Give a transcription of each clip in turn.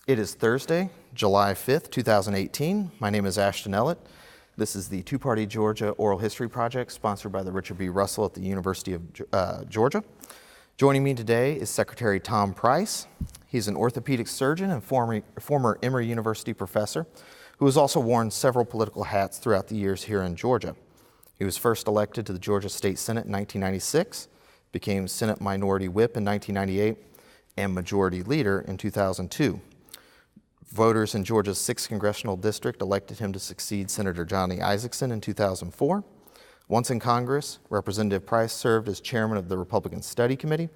It is Thursday, July 5th, 2018. My name is Ashton Ellett. This is the Two-Party Georgia Oral History Project sponsored by the Richard B. Russell at the University of Georgia. Joining me today is Secretary Tom Price. He's an orthopedic surgeon and former Emory University professor who has also worn several political hats throughout the years here in Georgia. He was first elected to the Georgia State Senate in 1996, became Senate Minority Whip in 1998, and Majority Leader in 2002. Voters in Georgia's 6th Congressional District elected him to succeed Senator Johnny Isakson in 2004. Once in Congress, Representative Price served as chairman of the Republican Study Committee,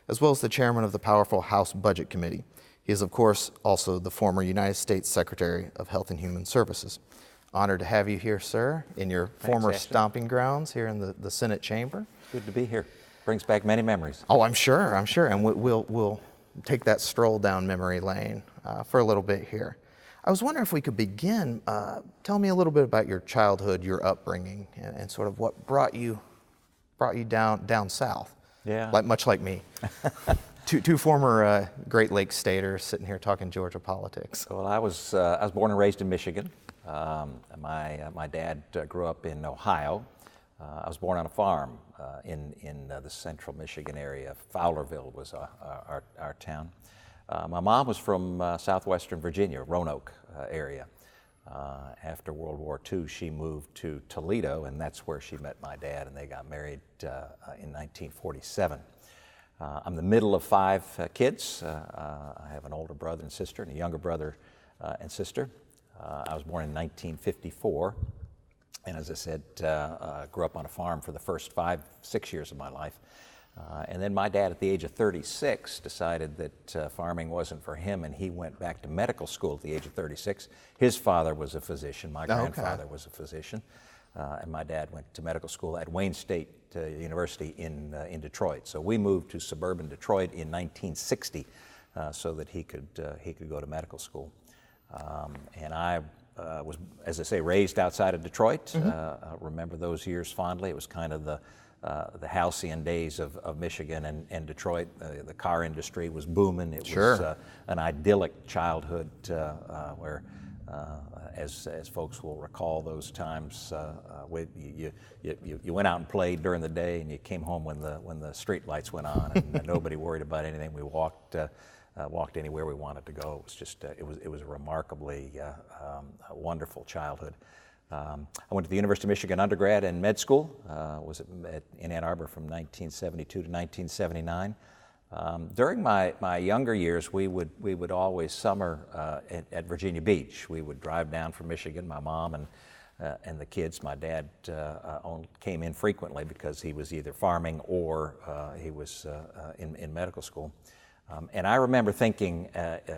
as well as the chairman of the powerful House Budget Committee. He is, of course, also the former United States Secretary of Health and Human Services. Honored to have you here, sir, in your former stomping grounds here in the Senate chamber. Good to be here. Brings back many memories. Oh, I'm sure. And we'll take that stroll down memory lane for a little bit here. I was wondering if we could begin. Tell me a little bit about your childhood, your upbringing, and sort of what brought you down south. Yeah. Much like me. Two former Great Lakes staters sitting here talking Georgia politics. Well, I was born and raised in Michigan. My dad grew up in Ohio. I was born on a farm in the central Michigan area. Fowlerville was our town. My mom was from southwestern Virginia, Roanoke area. After World War II, she moved to Toledo, and that's where she met my dad, and they got married in 1947. I'm the middle of 5 kids. I have an older brother and sister, and a younger brother and sister. I was born in 1954. And as I said, grew up on a farm for the first 5-6 years of my life. And then my dad, at the age of 36, decided that farming wasn't for him, and he went back to medical school at the age of 36. His father was a physician. My grandfather was a physician. And my dad went to medical school at Wayne State University in Detroit. So we moved to suburban Detroit in 1960 so that he could go to medical school. And I was, as I say, raised outside of Detroit. Mm-hmm. I remember those years fondly. It was kind of the halcyon days of Michigan and Detroit. The car industry was booming. It was an idyllic childhood where, as folks will recall, those times you went out and played during the day, and you came home when the street lights went on, and nobody worried about anything. We walked anywhere we wanted to go. It was just it was a remarkably wonderful childhood. I went to the University of Michigan undergrad and med school. Was in Ann Arbor from 1972 to 1979. During my younger years, we would always summer at Virginia Beach. We would drive down from Michigan. My mom and the kids. My dad came in frequently because he was either farming or he was in medical school. And I remember thinking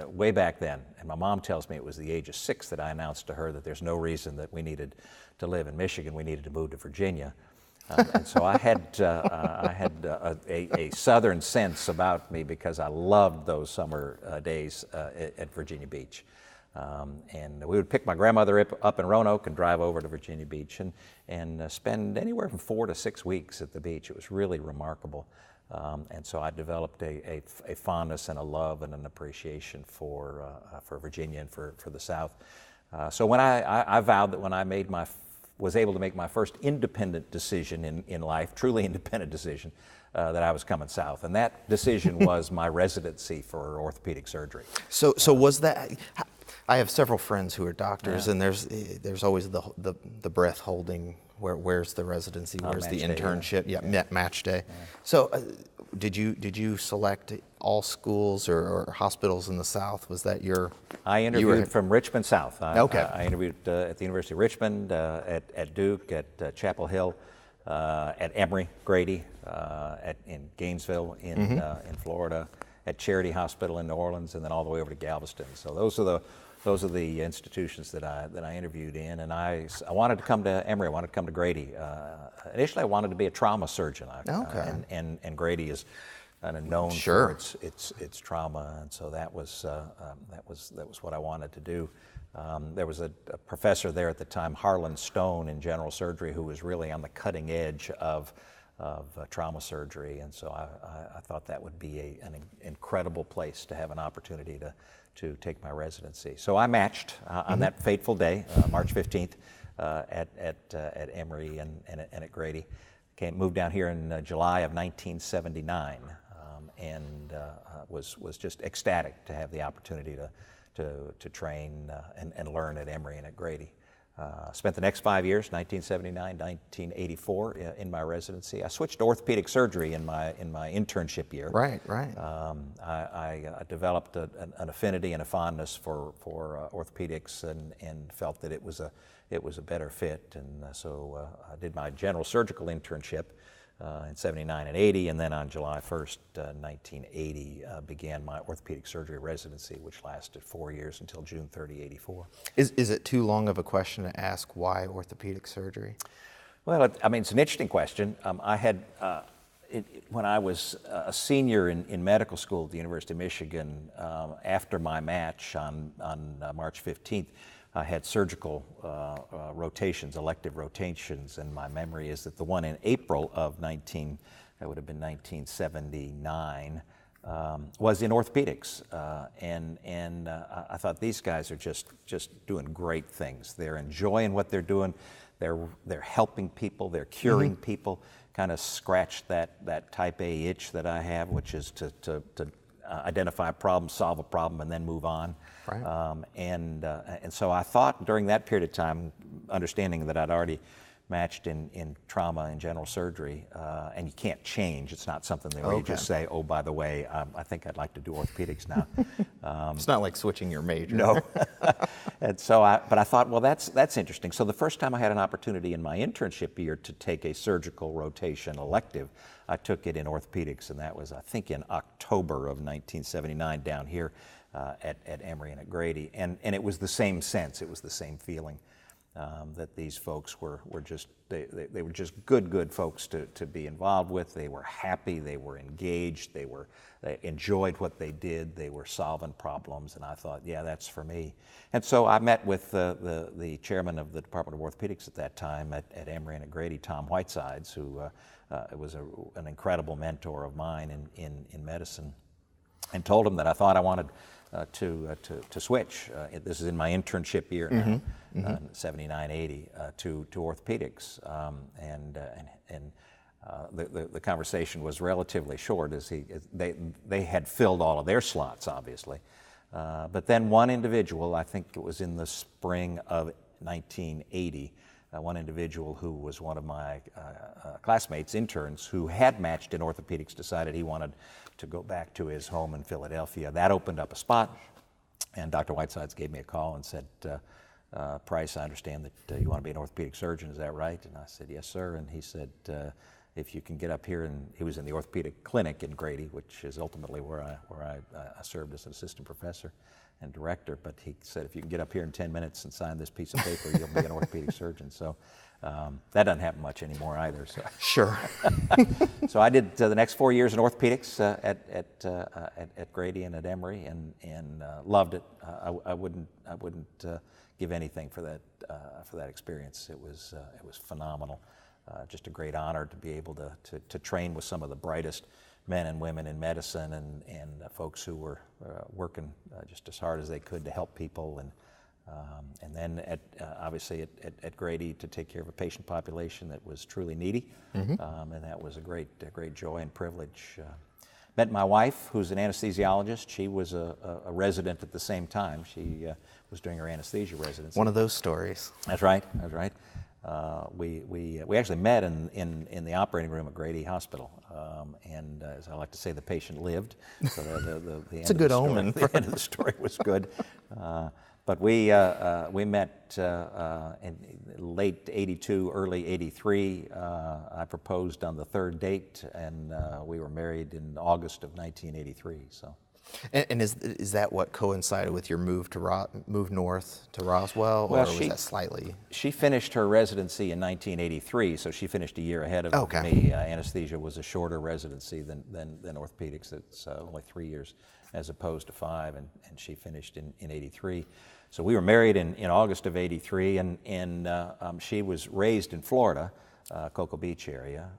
way back then, and my mom tells me it was the age of 6 that I announced to her that there's no reason that we needed to live in Michigan. We needed to move to Virginia. And so I had a southern sense about me because I loved those summer days at Virginia Beach. And we would pick my grandmother up in Roanoke and drive over to Virginia Beach and spend anywhere from 4 to 6 weeks at the beach. It was really remarkable. And so I developed a fondness and a love and an appreciation for Virginia and for the South. So when I vowed that when I was able to make my first independent decision in life, truly independent decision, that I was coming south. And that decision was my residency for orthopedic surgery. So was that? I have several friends who are doctors, and there's always the breath holding. Where's the residency? Where's the internship? Match day. Yeah. So, did you select all schools or hospitals in the South? Was that your? I interviewed from Richmond South. Okay. I interviewed at the University of Richmond, at Duke, at Chapel Hill, at Emory, Grady, in Gainesville, in Florida, at Charity Hospital in New Orleans, and then all the way over to Galveston. So those are the institutions that I interviewed in, and I wanted to come to Emory. I wanted to come to Grady. Initially, I wanted to be a trauma surgeon. And Grady is kind of known for its trauma, and so that was what I wanted to do. There was a professor there at the time, Harlan Stone, in general surgery, who was really on the cutting edge of trauma surgery, and so I thought that would be an incredible place to have an opportunity to take my residency. So I matched on that fateful day, March 15th, at Emory and at Grady. Moved down here in July of 1979, and was just ecstatic to have the opportunity to train and learn at Emory and at Grady. Spent the next 5 years, 1979, 1984, in my residency. I switched to orthopedic surgery in my internship year. Right. I developed an affinity and a fondness for orthopedics, and felt that it was a better fit, and so I did my general surgical internship in 79 and 80, and then on July 1st, 1980, began my orthopedic surgery residency, which lasted 4 years until June 30, 84. Is it too long of a question to ask why orthopedic surgery? Well, it's an interesting question. I had, when I was a senior in medical school at the University of Michigan, after my match on March 15th, I had surgical rotations, elective rotations, and my memory is that the one in April of that would have been 1979, was in orthopedics, and I thought these guys are just doing great things. They're enjoying what they're doing. They're helping people. They're curing people. Kind of scratched that type A itch that I have, which is to identify a problem, solve a problem, and then move on. Right. And so I thought during that period of time, understanding that I'd already matched in trauma and general surgery, and you can't change. It's not something that where you just say, oh, by the way, I think I'd like to do orthopedics now. It's not like switching your major. No. And so but I thought, well, that's interesting. So the first time I had an opportunity in my internship year to take a surgical rotation elective, I took it in orthopedics, and that was, I think, in October of 1979 down here at Emory and at Grady. And it was the same sense, it was the same feeling. That these folks were just they were just good folks to be involved with. They were happy, they were engaged, they enjoyed what they did, they were solving problems, and I thought, yeah, that's for me. And so I met with the chairman of the Department of Orthopedics at that time at Emory and at Grady, Tom Whitesides, who was an incredible mentor of mine in medicine, and told him that I thought I wanted to switch. This is in my internship year now, 79, 80, to orthopedics, and the conversation was relatively short, as they had filled all of their slots, obviously, but then one individual, I think it was in the spring of 1980. One individual who was one of my classmates, interns, who had matched in orthopedics, decided he wanted to go back to his home in Philadelphia. That opened up a spot, and Dr. Whitesides gave me a call and said, Price, I understand that you want to be an orthopedic surgeon, is that right? And I said, yes, sir. And he said, if you can get up here, and he was in the orthopedic clinic in Grady, which is ultimately where I served as an assistant professor and director, but he said, if you can get up here in 10 minutes and sign this piece of paper, you'll be an orthopedic surgeon. So that doesn't happen much anymore either. So. Sure. So I did the next 4 years in orthopedics at Grady and at Emory, and loved it. I wouldn't give anything for that experience. It was phenomenal. Just a great honor to be able to train with some of the brightest men and women in medicine, and folks who were working just as hard as they could to help people, and then obviously at Grady to take care of a patient population that was truly needy, and that was a great joy and privilege. Met my wife, who's an anesthesiologist. She was a resident at the same time. She was doing her anesthesia residency. One of those stories. That's right. We actually met in the operating room at Grady Hospital, and as I like to say, the patient lived. So the it's a good omen. The end of the story was good. But we met in late '82, early '83. I proposed on the third date, and we were married in August of 1983. So. And is that what coincided with your move north to Roswell, well, or was that slightly? She finished her residency in 1983, so she finished a year ahead of me. Anesthesia was a shorter residency than orthopedics. It's only 3 years as opposed to 5, and she finished in '83. So we were married in August of '83, and she was raised in Florida, Cocoa Beach area,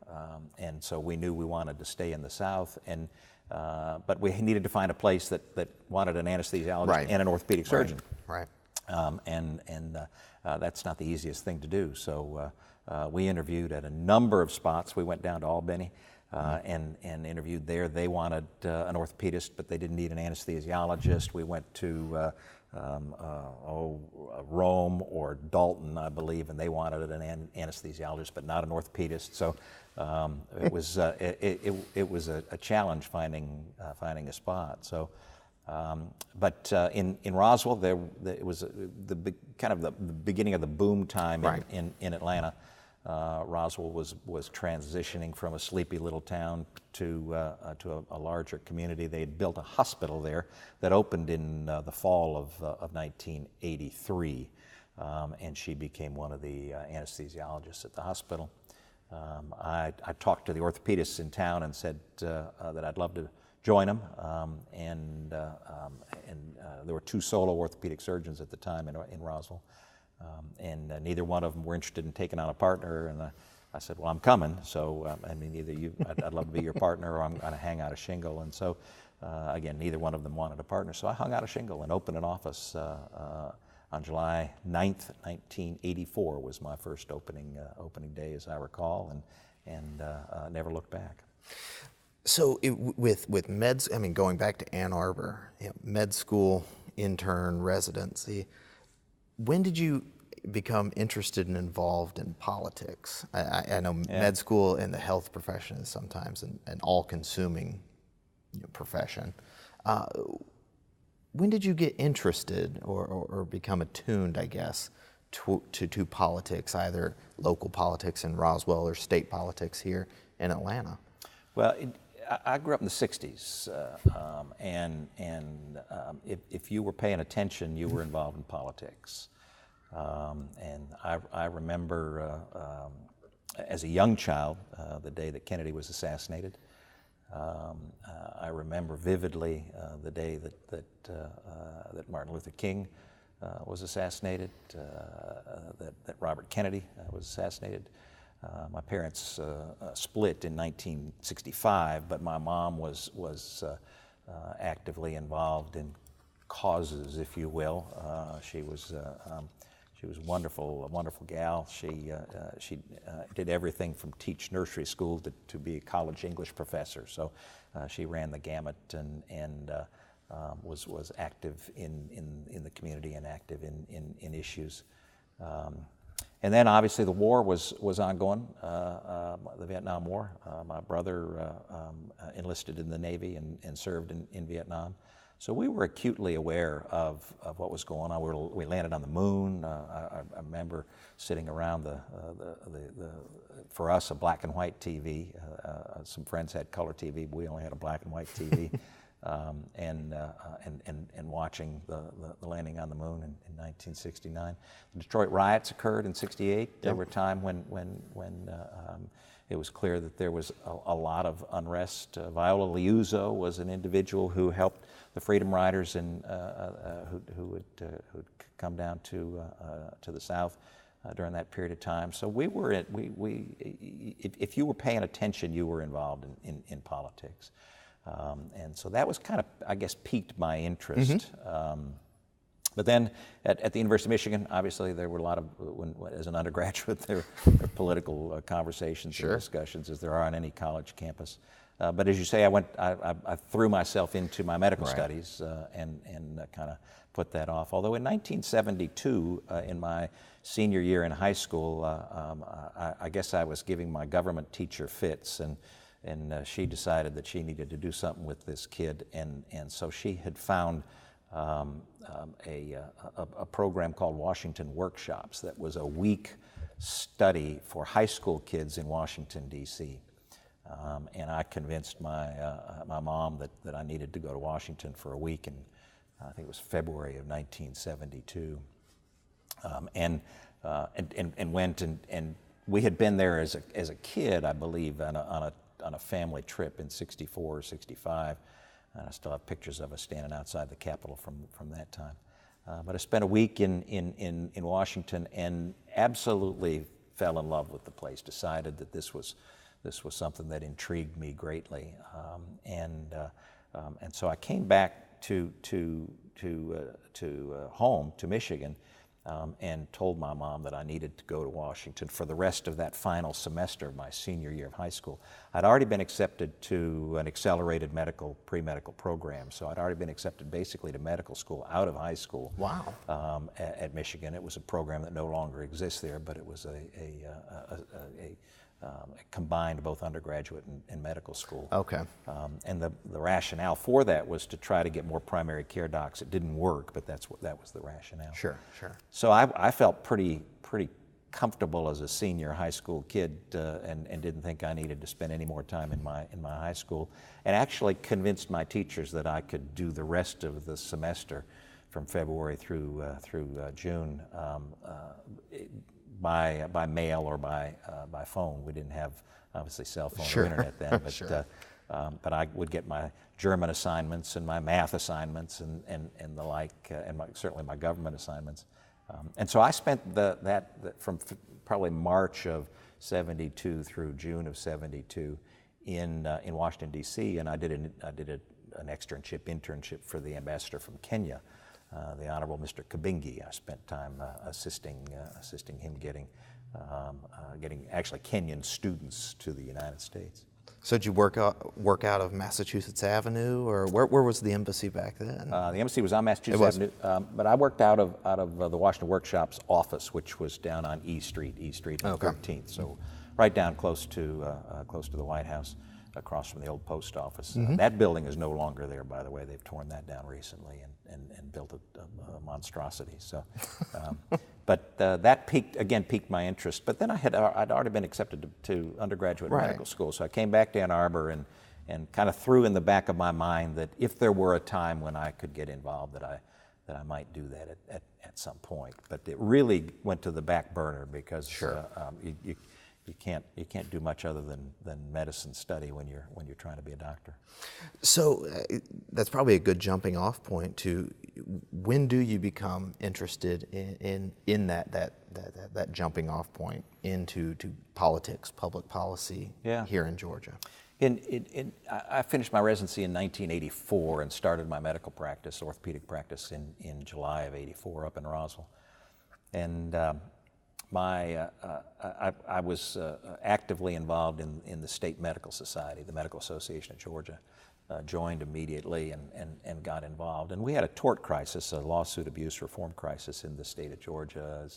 and so we knew we wanted to stay in the South, and but we needed to find a place that wanted an anesthesiologist Right. and an orthopedic surgeon. Right. And that's not the easiest thing to do. So we interviewed at a number of spots. We went down to Albany and interviewed there. They wanted an orthopedist, but they didn't need an anesthesiologist. We went to Rome or Dalton, I believe, and they wanted an anesthesiologist, but not an orthopedist. So it was a challenge finding a spot. So. But in Roswell, it was kind of the beginning of the boom time Right. in Atlanta. Roswell was transitioning from a sleepy little town to a larger community. They had built a hospital there that opened in the fall of 1983, and she became one of the anesthesiologists at the hospital. I talked to the orthopedists in town and said that I'd love to join them, and there were 2 solo orthopedic surgeons at the time in Roswell, and neither one of them were interested in taking on a partner. And I said, "Well, I'm coming, so I mean, either I'd love to be your partner, or I'm going to hang out a shingle." And so, again, neither one of them wanted a partner, so I hung out a shingle and opened an office on July 9th, 1984 was my first opening day, as I recall, and never looked back. So with meds, I mean, going back to Ann Arbor, med school, intern, residency, when did you become interested and involved in politics? I know med school and the health profession is sometimes an all-consuming profession. When did you get interested or become attuned, I guess, to politics, either local politics in Roswell or state politics here in Atlanta? Well, I grew up in the 60s, and if you were paying attention, you were involved in politics. And I remember as a young child, the day that Kennedy was assassinated. I remember vividly the day that Martin Luther King was assassinated, that Robert Kennedy was assassinated. My parents split in 1965, but my mom was actively involved in causes, if you will. She was a wonderful gal. She did everything from teach nursery school to be a college English professor. So she ran the gamut and was active in the community and active in issues. And then obviously the war was ongoing, the Vietnam War. My brother enlisted in the Navy and served in Vietnam. So we were acutely aware of what was going on. We landed on the moon. I remember sitting around for us, a black and white TV. Some friends had color TV, but we only had a black and white TV. And watching the landing on the moon in 1969. The Detroit riots occurred in '68. There were a time when it was clear that there was a lot of unrest. Viola Liuzzo was an individual who helped the Freedom Riders and who'd come down to the South during that period of time. So if you were paying attention, you were involved in politics. And so that was kind of, I guess, piqued my interest. But then at the University of Michigan, obviously there were a lot of, as an undergraduate, there were political conversations and discussions, as there are on any college campus. But as you say, I threw myself into my medical studies and kind of put that off. Although in 1972, in my senior year in high school, I guess I was giving my government teacher fits, and she decided that she needed to do something with this kid, and so she had found a program called Washington Workshops that was a week study for high school kids in Washington, D.C. And I convinced my mom that I needed to go to Washington for a week, and I think it was February of 1972, and went, and we had been there as a kid, I believe, on a family trip in '64 or '65, and I still have pictures of us standing outside the Capitol from that time. But I spent a week in Washington and absolutely fell in love with the place, decided that this was something that intrigued me greatly, and so I came back to home to Michigan, and told my mom that I needed to go to Washington for the rest of that final semester of my senior year of high school. I'd already been accepted to an accelerated pre-medical program, so I'd already been accepted basically to medical school out of high school. Wow. At Michigan. It was a program that no longer exists there, but it was a combined both undergraduate and medical school. Okay. And the rationale for that was to try to get more primary care docs. It didn't work, but that was the rationale. Sure, sure. So I felt pretty comfortable as a senior high school kid, and didn't think I needed to spend any more time in my high school, and actually convinced my teachers that I could do the rest of the semester from February through June by mail or by phone. We didn't have obviously cell phone Sure. or internet then, but Sure. but I would get my German assignments and my math assignments and the like, and certainly my government assignments. And so I spent from probably March of '72 through June of '72 in Washington D.C. and I did an internship for the ambassador from Kenya, the Honorable Mr. Kabingi. I spent time assisting him getting actually Kenyan students to the United States. So did you work out of Massachusetts Avenue, or where was the embassy back then? The embassy was on Massachusetts Avenue, but I worked out of the Washington Workshop's office, which was down on E Street and Okay. 13th, so right down close to the White House, across from the old post office. That building is no longer there, by the way. They've torn that down recently and built a monstrosity. So, but that piqued my interest. But then I'd already been accepted to undergraduate Right. medical school, so I came back to Ann Arbor and kind of threw in the back of my mind that if there were a time when I could get involved, that I might do that at some point. But it really went to the back burner because Sure. You can't do much other than medicine study when you're trying to be a doctor. So that's probably a good jumping off point to when do you become interested in that jumping off point into politics, public policy here in Georgia? I finished my residency in 1984 and started my medical practice, orthopedic practice, in July of '84 up in Roswell, and I was actively involved in the State Medical Society, the Medical Association of Georgia. Joined immediately and got involved. And we had a tort crisis, a lawsuit abuse reform crisis in the state of Georgia.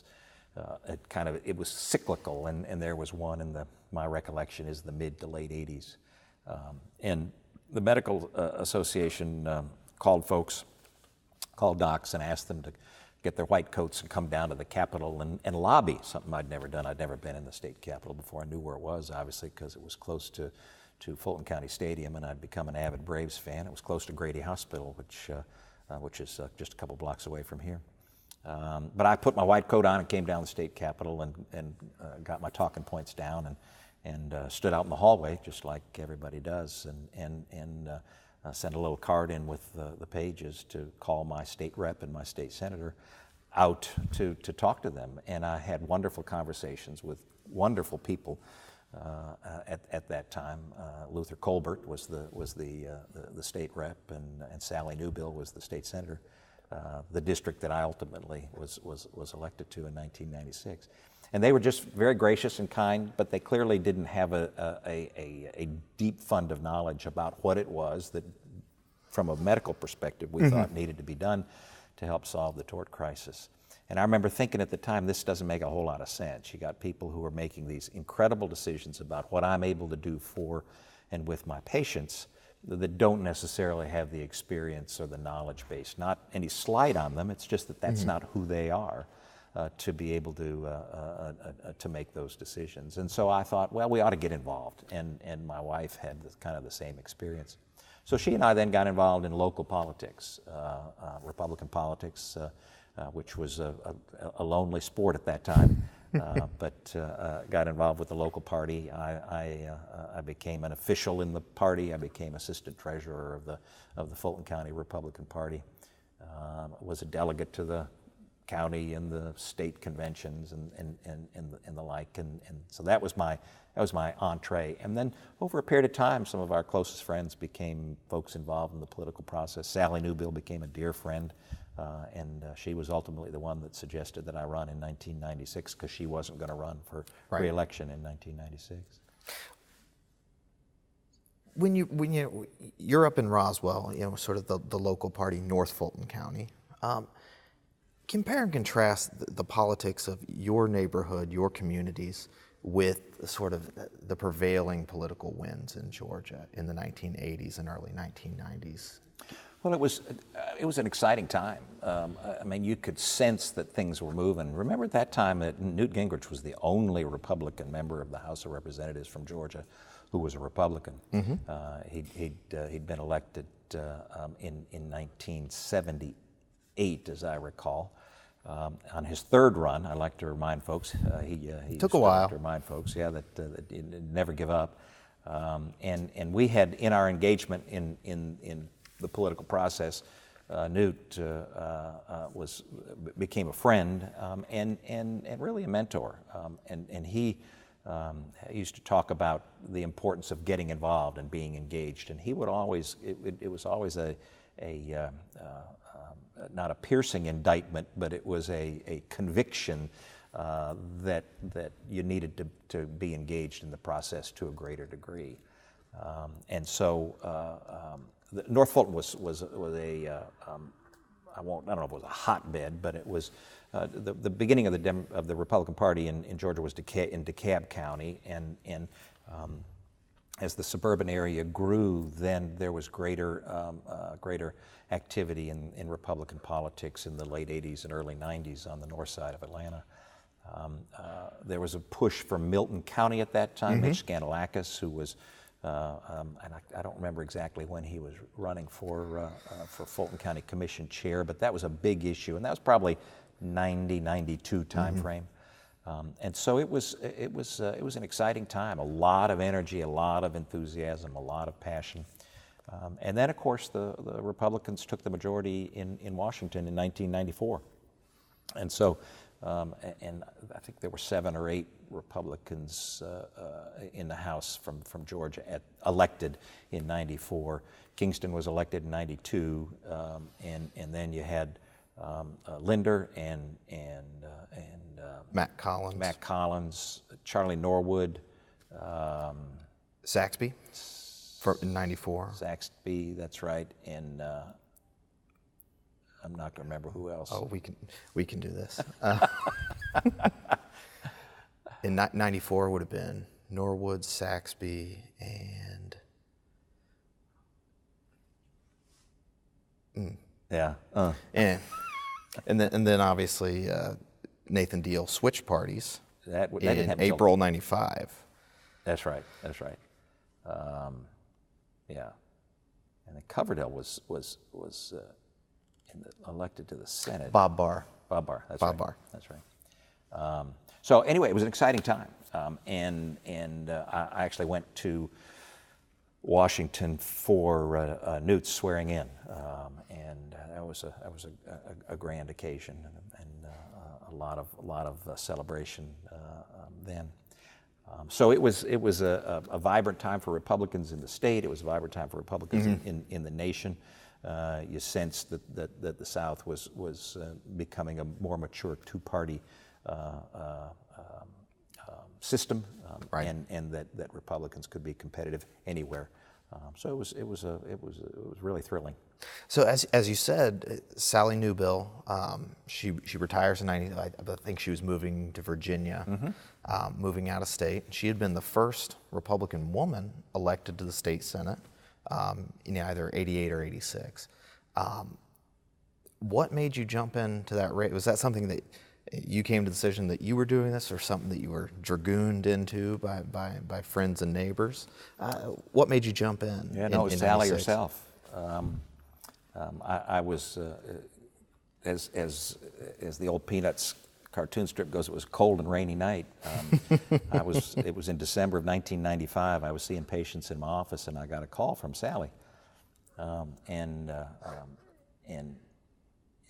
It was cyclical, and there was one my recollection is the mid to late '80s. And the Medical Association called docs and asked them to get their white coats and come down to the Capitol and lobby, something I'd never done. I'd never been in the state Capitol before. I knew where it was, obviously, because it was close to Fulton County Stadium, and I'd become an avid Braves fan. It was close to Grady Hospital, which is just a couple blocks away from here. But I put my white coat on and came down the state Capitol and got my talking points down and stood out in the hallway, just like everybody does, and sent a little card in with the pages to call my state rep and my state senator out to talk to them. And I had wonderful conversations with wonderful people at that time. Luther Colbert was the state rep, and Sally Newbill was the state senator. The district that I ultimately was elected to in 1996. And they were just very gracious and kind, but they clearly didn't have a deep fund of knowledge about what it was that, from a medical perspective, we thought needed to be done to help solve the tort crisis. And I remember thinking at the time, this doesn't make a whole lot of sense. You got people who are making these incredible decisions about what I'm able to do for and with my patients that don't necessarily have the experience or the knowledge base. Not any slight on them, it's just that that's not who they are to be able to make those decisions. And so I thought, well, we ought to get involved. And my wife had kind of the same experience. So she and I then got involved in local politics, Republican politics, which was a lonely sport at that time, but got involved with the local party. I became an official in the party. I became assistant treasurer of the Fulton County Republican Party. Was a delegate to the county and the state conventions and the like, and so that was my entree. And then over a period of time, some of our closest friends became folks involved in the political process. Sally Newbill became a dear friend, and she was ultimately the one that suggested that I run in 1996 because she wasn't going to run for re-election in 1996. When you're up in Roswell, sort of the local party, North Fulton County. Compare and contrast the politics of your neighborhood, your communities, with sort of the prevailing political winds in Georgia in the 1980s and early 1990s. Well, it was an exciting time. I mean, you could sense that things were moving. Remember at that time that Newt Gingrich was the only Republican member of the House of Representatives from Georgia who was a Republican. He'd been elected in 1978, as I recall. On his third run, I like to remind folks, he took a while. To remind folks, that never give up. And we had in our engagement in the political process, Newt became a friend and really a mentor. And he used to talk about the importance of getting involved and being engaged. And he would always, it was always not a piercing indictment, but it was a conviction that you needed to be engaged in the process to a greater degree. And so North Fulton was a I don't know if it was a hotbed, but it was the beginning of the Republican Party in Georgia was in DeKalb County, and as the suburban area grew, then there was greater activity in Republican politics in the late 80s and early 90s on the north side of Atlanta. There was a push for Milton County at that time. Mitch Scantalakis, who was, and I don't remember exactly when he was running for Fulton County Commission chair, but that was a big issue, and that was probably 90, 92 time frame. And so it was an exciting time, a lot of energy, a lot of enthusiasm, a lot of passion. And then, of course, the Republicans took the majority in Washington in 1994. And so, and I think there were 7 or 8 Republicans in the House from Georgia elected in 94. Kingston was elected in 92, and then you had Linder and Matt Collins, Charlie Norwood, Saxby in 94. Saxby, that's right, and I'm not going to remember who else. Oh, we can do this. In 94 would have been Norwood, Saxby, and and then obviously Nathan Deal switched parties in April '95. That's right. Yeah, and then Coverdell was elected to the Senate. Bob Barr. That's right. So anyway, it was an exciting time, and I actually went to Washington for Newt's swearing in, and that was a grand occasion and a lot of celebration then. So it was a vibrant time for Republicans in the state. It was a vibrant time for Republicans in the nation. You sensed that the South was becoming a more mature two-party system, and that Republicans could be competitive anywhere. So it was really thrilling. So as you said, Sally Newbill, she retires in '90. I think she was moving to Virginia, moving out of state. She had been the first Republican woman elected to the state Senate in either '88 or '86. What made you jump into that race? Was that something that you came to the decision that you were doing this, or something that you were dragooned into by friends and neighbors? What made you jump in? Yeah, no, it was Sally herself. I was, as the old Peanuts cartoon strip goes, it was a cold and rainy night. It was in December of 1995. I was seeing patients in my office, and I got a call from Sally, and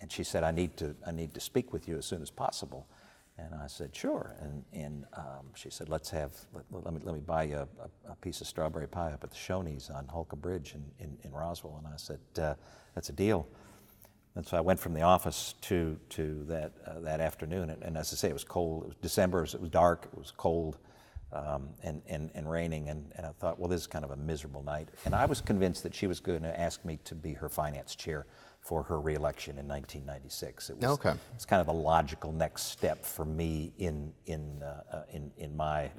and she said, I need to speak with you as soon as possible. And I said, sure. And she said, let me buy you a piece of strawberry pie up at the Shoney's on Holcomb Bridge in Roswell. And I said, that's a deal. And so I went from the office to that afternoon. And as I say, it was cold. It was December. It was dark. It was cold and raining. And I thought, well, this is kind of a miserable night. And I was convinced that she was going to ask me to be her finance chair for her reelection in 1996. It's kind of a logical next step for me in my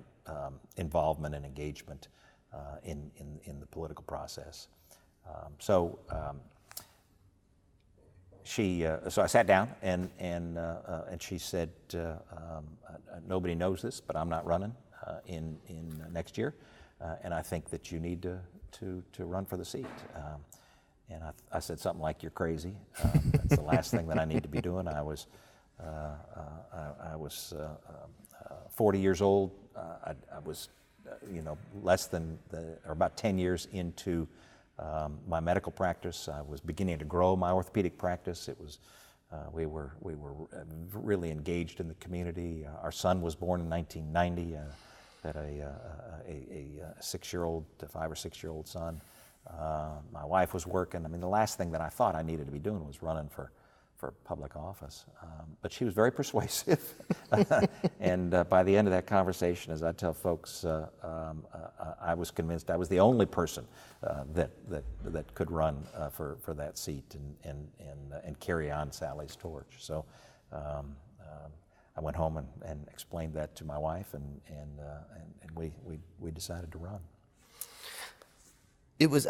involvement and engagement in the political process. So I sat down and she said, nobody knows this, but I'm not running in next year, and I think that you need to run for the seat. And I said something like, "You're crazy. That's the last thing that I need to be doing." I was 40 years old. I was, less than or about 10 years into my medical practice. I was beginning to grow my orthopedic practice. It was we were really engaged in the community. Our son was born in 1990. Had a 6-year-old, 5 or 6-year-old son. My wife was working. I mean, the last thing that I thought I needed to be doing was running for public office. But she was very persuasive. And by the end of that conversation, as I tell folks, I was convinced I was the only person that could run for that seat and carry on Sally's torch. So I went home and explained that to my wife, and we decided to run. It was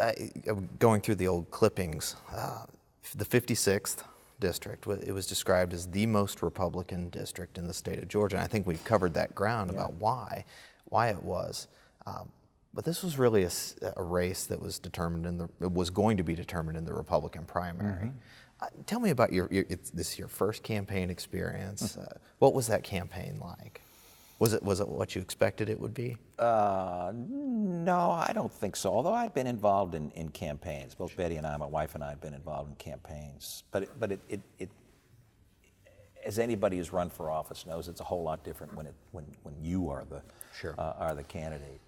going through the old clippings. The 56th district, it was described as the most Republican district in the state of Georgia. And I think we've covered that ground about why it was. But this was really a race that was going to be determined in the Republican primary. Mm-hmm. Tell me about this is your first campaign experience. What was that campaign like? Was it what you expected it would be? No, I don't think so. Although I'd been involved in campaigns. Both Betty and I, my wife and I, had been involved in campaigns. But it as anybody who's run for office knows, it's a whole lot different when you are the candidate.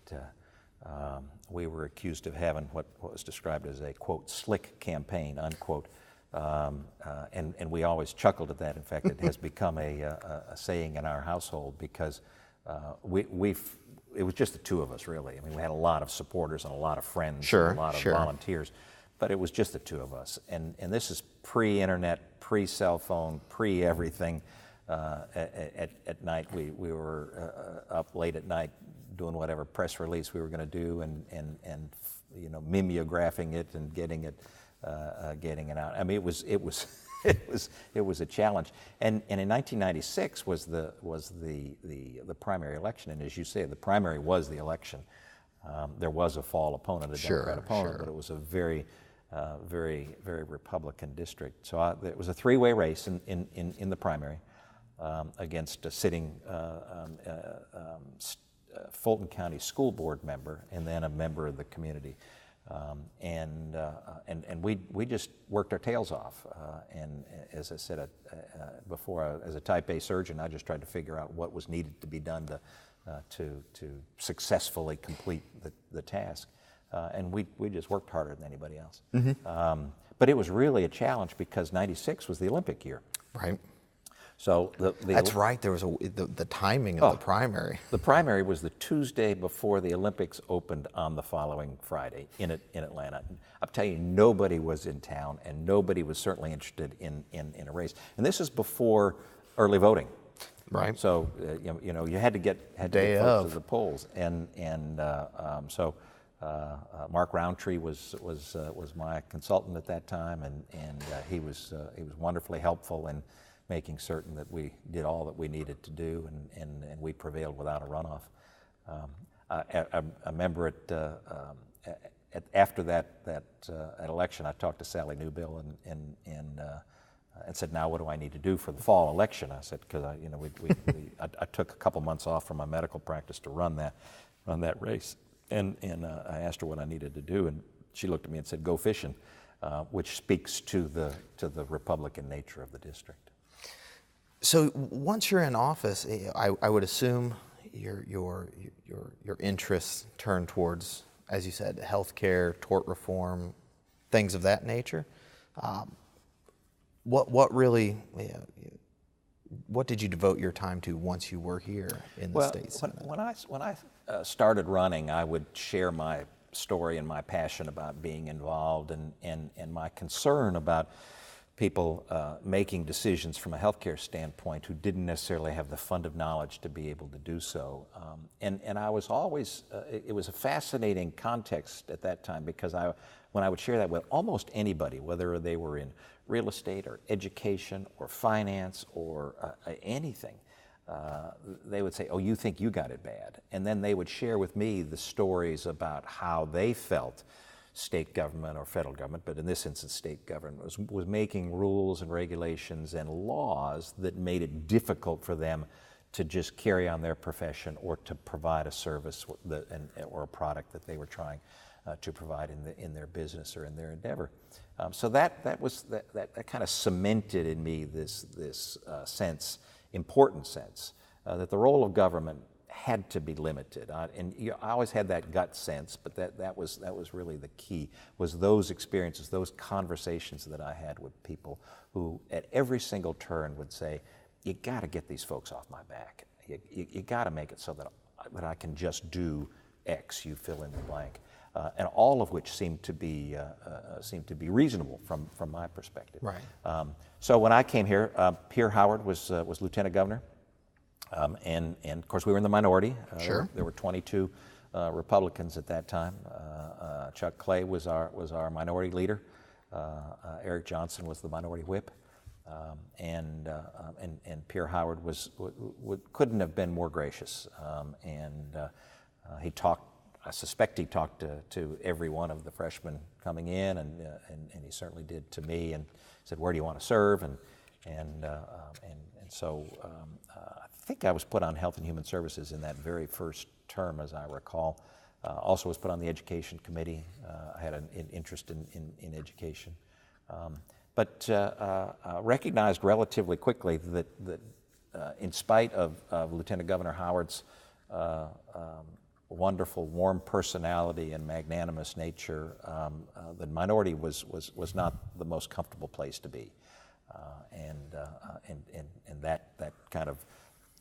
We were accused of having what was described as a quote slick campaign unquote. And we always chuckled at that. In fact, it has become a saying in our household because it was just the two of us, really. I mean, we had a lot of supporters and a lot of friends, and a lot of volunteers, but it was just the two of us. And this is pre-internet, pre-cell phone, pre-everything. At night, we were up late at night doing whatever press release we were going to do, and mimeographing it and getting it out. I mean, it was a challenge. And in 1996 was the primary election, and as you say, the primary was the election. There was a fall opponent, a Democrat opponent, but it was a very, very Republican district. So it was a three-way race in the primary against a sitting Fulton County school board member and then a member of the community. And we just worked our tails off. And as I said before, as a Type A surgeon, I just tried to figure out what was needed to be done to successfully complete the task. And we just worked harder than anybody else. Mm-hmm. But it was really a challenge because '96 was the Olympic year. Right. So that's right. There was the timing of the primary. The primary was the Tuesday before the Olympics opened on the following Friday in Atlanta. I'll tell you, nobody was in town, and nobody was certainly interested in a race. And this is before early voting. Right. So you had to get folks to the polls, and so Mark Roundtree was my consultant at that time, and he was wonderfly helpful in making certain that we did all that we needed to do, and we prevailed without a runoff. I remember after that election, I talked to Sally Newbill and said, "Now what do I need to do for the fall election?" I said, because I took a couple months off from my medical practice to run that race, and I asked her what I needed to do, and she looked at me and said, "Go fishing." which speaks to the Republican nature of the district. So once you're in office, I would assume your interests turn towards, as you said, healthcare, tort reform, things of that nature. What really, what did you devote your time to once you were here in the state Senate? When I started running, I would share my story and my passion about being involved, and my concern about people making decisions from a healthcare standpoint who didn't necessarily have the fund of knowledge to be able to do so. And I was always, it was a fascinating context at that time, because when I would share that with almost anybody, whether they were in real estate or education or finance or anything, they would say, "Oh, you think you got it bad?" And then they would share with me the stories about how they felt state government or federal government, but in this instance state government, was making rules and regulations and laws that made it difficult for them to just carry on their profession or to provide a service or a product that they were trying to provide in their business or in their endeavor. So that kind of cemented in me this important sense that the role of government had to be limited. I always had that gut sense, but that was really the key, was those experiences, those conversations that I had with people who at every single turn would say, "You got to get these folks off my back. You got to make it so that I can just do X, you fill in the blank." And all of which seemed to be reasonable from my perspective. Right. So when I came here, Pierre Howard was lieutenant governor, and of course we were in the minority. Sure. There were 22 Republicans at that time. Chuck Clay was our minority leader. Eric Johnson was the minority whip, and Pierre Howard couldn't have been more gracious. He talked. I suspect he talked to every one of the freshmen coming in, and he certainly did to me, and said, "Where do you want to serve?" And so I think I was put on Health and Human Services in that very first term, as I recall. Also was put on the Education Committee. I had an interest in education, but recognized relatively quickly that in spite of Lieutenant Governor Howard's wonderful, warm personality and magnanimous nature, the minority was not the most comfortable place to be, and that kind of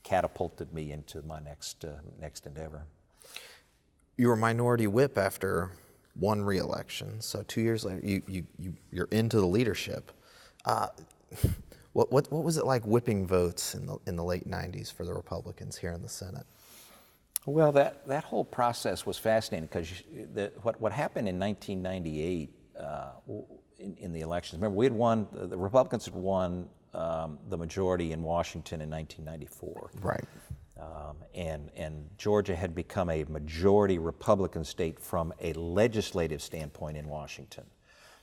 catapulted me into my next endeavor. You were minority whip after one re-election, so 2 years later you're into the leadership. What was it like whipping votes in the late '90s for the Republicans here in the Senate? Well, that whole process was fascinating, because what happened in 1998 in the elections. Remember, we had won. The Republicans had won the majority in Washington in 1994. Right. And Georgia had become a majority Republican state from a legislative standpoint in Washington.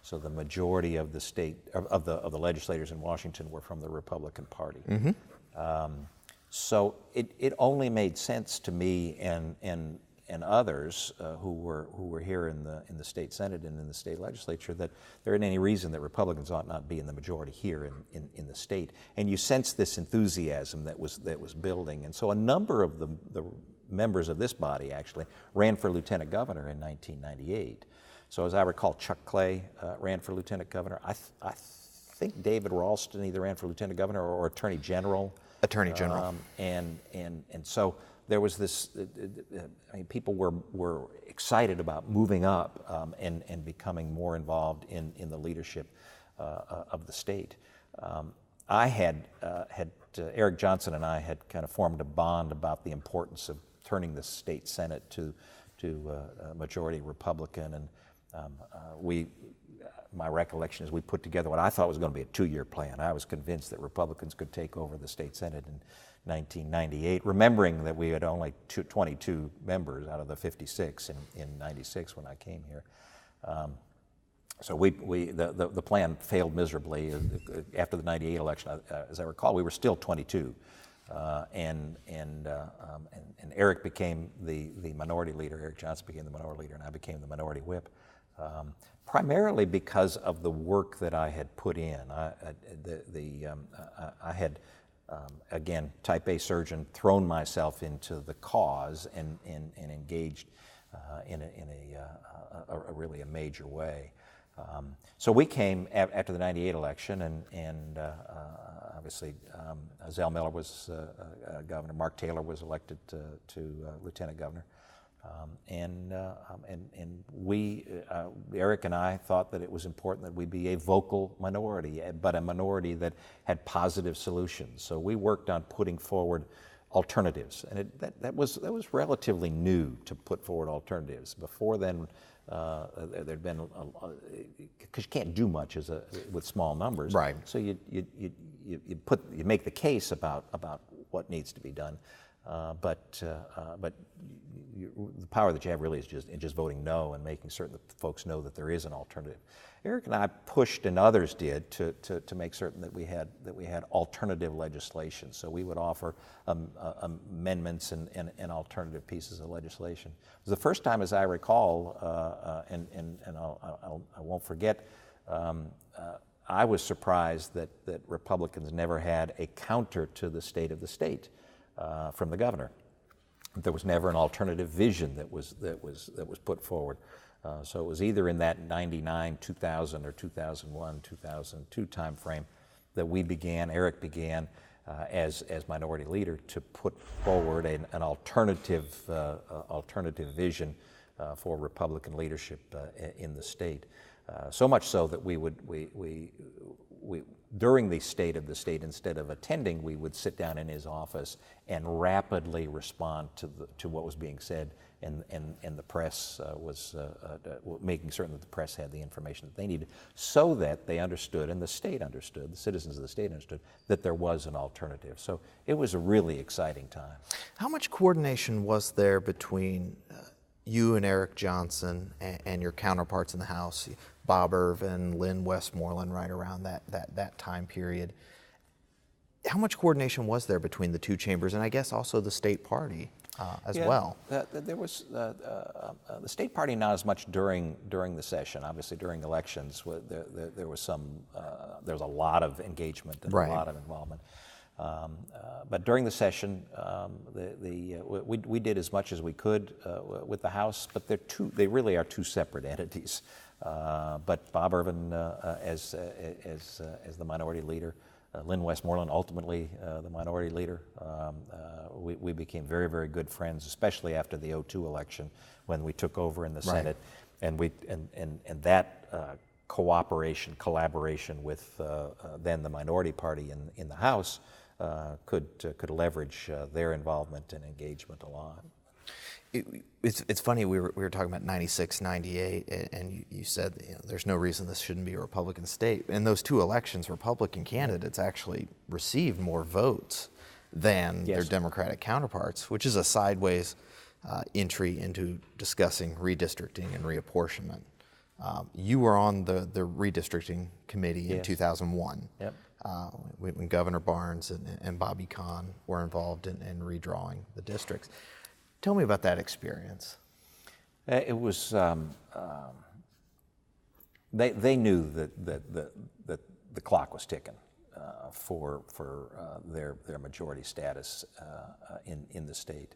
So the majority of the state of the legislators in Washington were from the Republican Party. Mm-hmm. So it only made sense to me and others who were here in the state Senate and in the state legislature that there isn't any reason that Republicans ought not be in the majority here in the state. And you sense this enthusiasm that was building. And so a number of the members of this body actually ran for lieutenant governor in 1998. So as I recall, Chuck Clay ran for lieutenant governor. I think David Ralston either ran for lieutenant governor or attorney general. Attorney General. And so there was this, people were excited about moving up and becoming more involved in the leadership of the state. Eric Johnson and I had kind of formed a bond about the importance of turning the state Senate to a majority Republican, and my recollection is we put together what I thought was going to be a 2-year plan. I was convinced that Republicans could take over the state Senate in 1998, remembering that we had only 22 members out of the 56 in 96 when I came here. So the plan failed miserably. After the 98 election, as I recall, we were still 22. And Eric became the minority leader. Eric Johnson became the minority leader, and I became the minority whip. primarily because of the work that I had put in. I had, again, type A surgeon, thrown myself into the cause and engaged in a really a major way. So we came after the '98 election, and obviously Zell Miller was governor. Mark Taylor was elected to lieutenant governor, and we, Eric and I, thought that it was important that we be a vocal minority, but a minority that had positive solutions. So we worked on putting forward alternatives, and that was relatively new to put forward alternatives. Before then, there'd been because you can't do much with small numbers, right? So you make the case about what needs to be done, but the power that you have really is just voting no and making certain that folks know that there is an alternative. Eric and I pushed, and others did, to make certain that we had alternative legislation. So we would offer amendments and alternative pieces of legislation. It was the first time, as I recall, and I won't forget. I was surprised that Republicans never had a counter to the state of the state from the governor. There was never an alternative vision that was put forward. So it was either in that 99, 2000, or 2001, 2002 time frame that Eric began as minority leader to put forward an alternative vision for Republican leadership in the state. So much so that we during the state of the state, instead of attending, we would sit down in his office and rapidly respond to what was being said, and the press was making certain that the press had the information that they needed, so that they understood, and the state understood, the citizens of the state understood, that there was an alternative. So it was a really exciting time. How much coordination was there between you and Eric Johnson and your counterparts in the House, Bob Irvin, Lynn Westmoreland, right around that time period? How much coordination was there between the two chambers, and I guess also the state party as well? There was the state party not as much during the session. Obviously, during elections, there was a lot of engagement and right. A lot of involvement. But during the session, we did as much as we could with the House, but they really are two separate entities. But Bob Irvin as the minority leader, Lynn Westmoreland ultimately the minority leader. We became very, very good friends, especially after the '02 election when we took over in the right. Senate, and that collaboration with then the minority party in the House could leverage their involvement and engagement a lot. It's funny, we were talking about 96, 98, and you said there's no reason this shouldn't be a Republican state. In those two elections, Republican candidates actually received more votes than yes. their Democratic counterparts, which is a sideways entry into discussing redistricting and reapportionment. You were on the redistricting committee in yes. 2001. Yep. When Governor Barnes and Bobby Kahn were involved in redrawing the districts. Tell me about that experience. It was, they knew that the clock was ticking for their majority status in the state.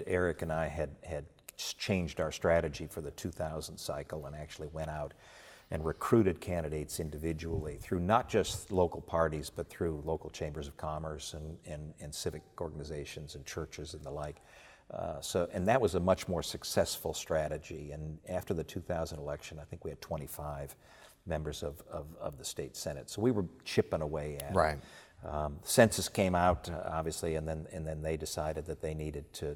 Eric and I had changed our strategy for the 2000 cycle and actually went out and recruited candidates individually through not just local parties, but through local chambers of commerce and civic organizations and churches and the like. And that was a much more successful strategy. And after the 2000 election, I think we had 25 members of the state Senate. So we were chipping away at right. it. Census came out, obviously, and then they decided that they needed to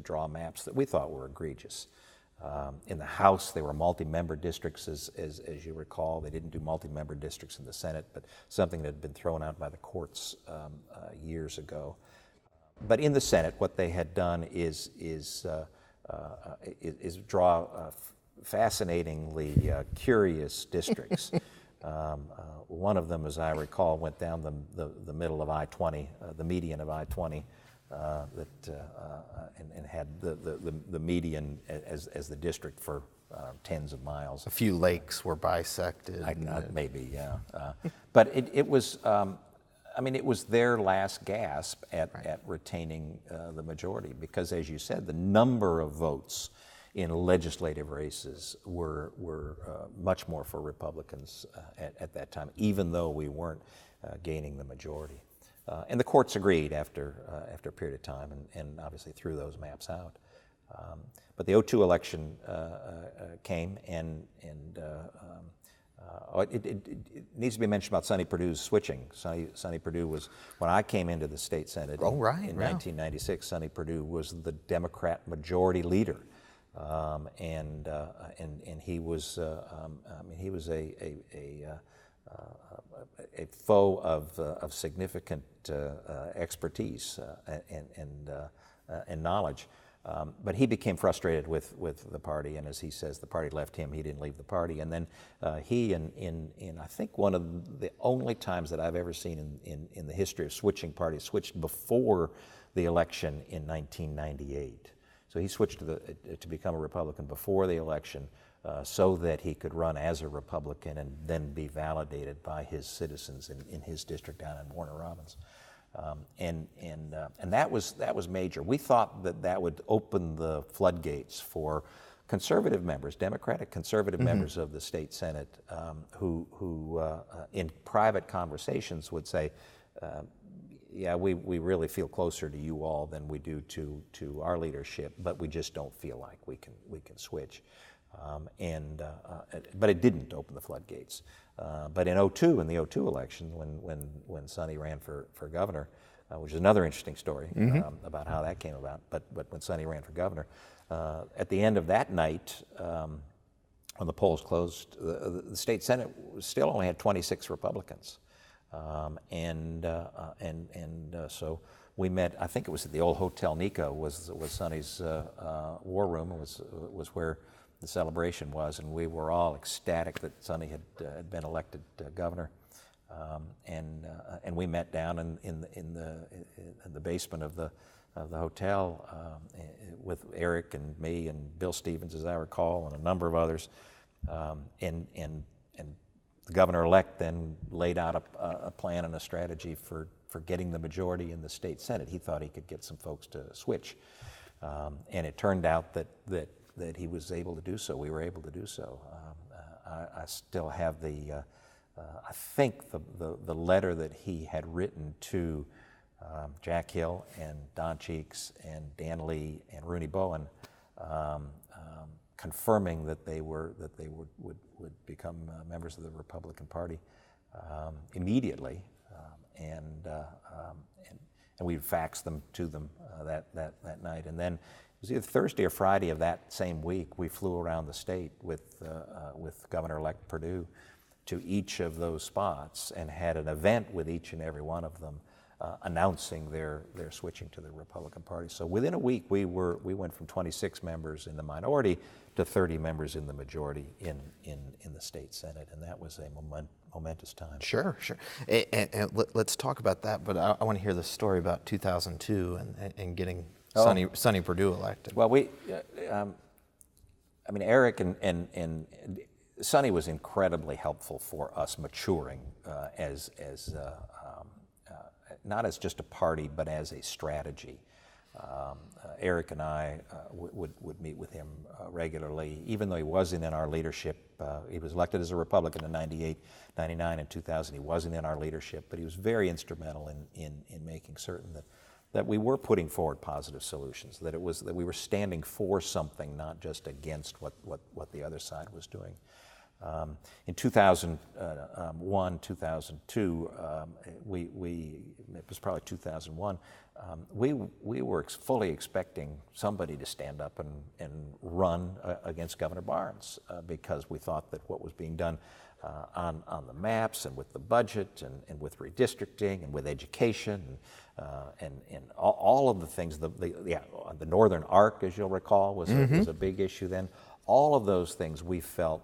draw maps that we thought were egregious. In the House, they were multi-member districts, as you recall. They didn't do multi-member districts in the Senate, but something that had been thrown out by the courts years ago. But in the Senate, what they had done is draw fascinatingly curious districts. One of them, as I recall, went down the middle of I-20, the median of I-20, and had the median as the district for tens of miles. A few lakes were bisected. Maybe, yeah. But it was, it was their last gasp at retaining the majority, because, as you said, the number of votes in legislative races were much more for Republicans at that time, even though we weren't gaining the majority. And the courts agreed after a period of time, and obviously threw those maps out. But the 2002 election came, and it needs to be mentioned about Sonny Perdue's switching. Sonny Perdue was, when I came into the state Senate in 1996, Sonny Perdue was the Democrat majority leader. And he was, he was a foe of significant expertise and knowledge. But he became frustrated with the party, and as he says, the party left him. He didn't leave the party, and then he, in I think one of the only times that I've ever seen in the history of switching parties, switched before the election in 1998. So he switched to become a Republican before the election, so that he could run as a Republican and then be validated by his citizens in his district down in Warner Robins. And that was major. We thought that would open the floodgates for conservative members, Democratic conservative members of the state Senate, who in private conversations would say, yeah, we really feel closer to you all than we do to our leadership, but we just don't feel like we can switch. But it didn't open the floodgates. But in 2002, in the 2002 election, when Sonny ran for governor, which is another interesting story about how that came about. But when Sonny ran for governor, at the end of that night, when the polls closed, the state Senate still only had 26 Republicans. So we met. I think it was at the old Hotel Nico. Was Sonny's war room. Was where the celebration was, and we were all ecstatic that Sonny had been elected governor. And we met down in the basement of the hotel with Eric and me and Bill Stevens, as I recall, and a number of others. And the governor-elect then laid out a plan and a strategy for getting the majority in the state Senate. He thought he could get some folks to switch, and it turned out that he was able to do so. We were able to do so. I still have I think the letter that he had written to Jack Hill and Don Cheeks and Dan Lee and Rooney Bowen, confirming that they would become members of the Republican Party immediately, and we faxed them to them that night. And then it was either Thursday or Friday of that same week, we flew around the state with Governor-elect Perdue to each of those spots and had an event with each and every one of them, announcing their switching to the Republican Party. So within a week, we went from 26 members in the minority to 30 members in the majority in the state Senate, and that was a momentous time. Sure. And let's talk about that, but I want to hear the story about 2002 and getting Sonny Perdue elected. Well, Eric and Sonny was incredibly helpful for us maturing as not as just a party, but as a strategy. Eric and I would meet with him regularly, even though he wasn't in our leadership. He was elected as a Republican in 98, 99, and 2000. He wasn't in our leadership, but he was very instrumental in making certain that we were putting forward positive solutions, that we were standing for something, not just against what the other side was doing. In 2001, 2002, it was probably 2001, we were fully expecting somebody to stand up and run against Governor Barnes, because we thought that what was being done on the maps and with the budget and with redistricting and with education and all of the things, the Northern Arc, as you'll recall, was a big issue then. All of those things we felt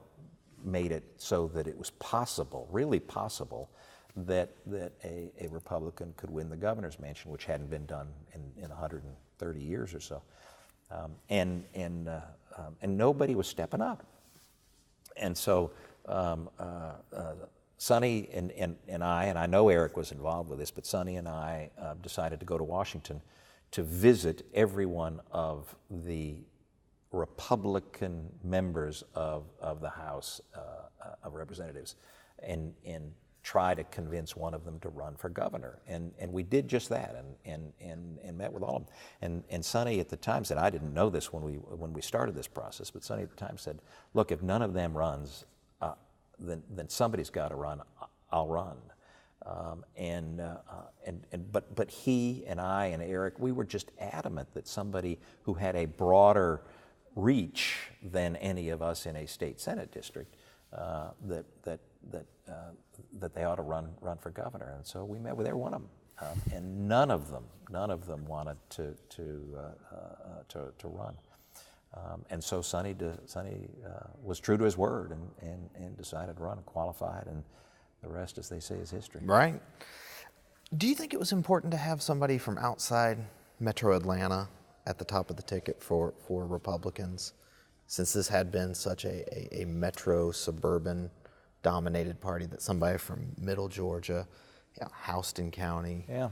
made it so that it was possible, really possible, that a Republican could win the governor's mansion, which hadn't been done in 130 years or so. And nobody was stepping up. And so Sonny and I know Eric was involved with this, but Sonny and I decided to go to Washington to visit every one of the Republican members of the House of Representatives and try to convince one of them to run for governor. And we did just that and met with all of them. And Sonny at the time said, I didn't know this when we started this process, but Sonny at the time said, look, if none of them runs, then somebody's got to run. I'll run. But he and I and Eric, we were just adamant that somebody who had a broader reach than any of us in a state senate district, that they ought to run for governor. And so we met with every one of them, and none of them wanted to run. And so Sonny was true to his word and decided to run and qualified, and the rest, as they say, is history. Right. Do you think it was important to have somebody from outside Metro Atlanta at the top of the ticket for Republicans, since this had been such a metro suburban dominated party, that somebody from Middle Georgia, Houston County? Yeah,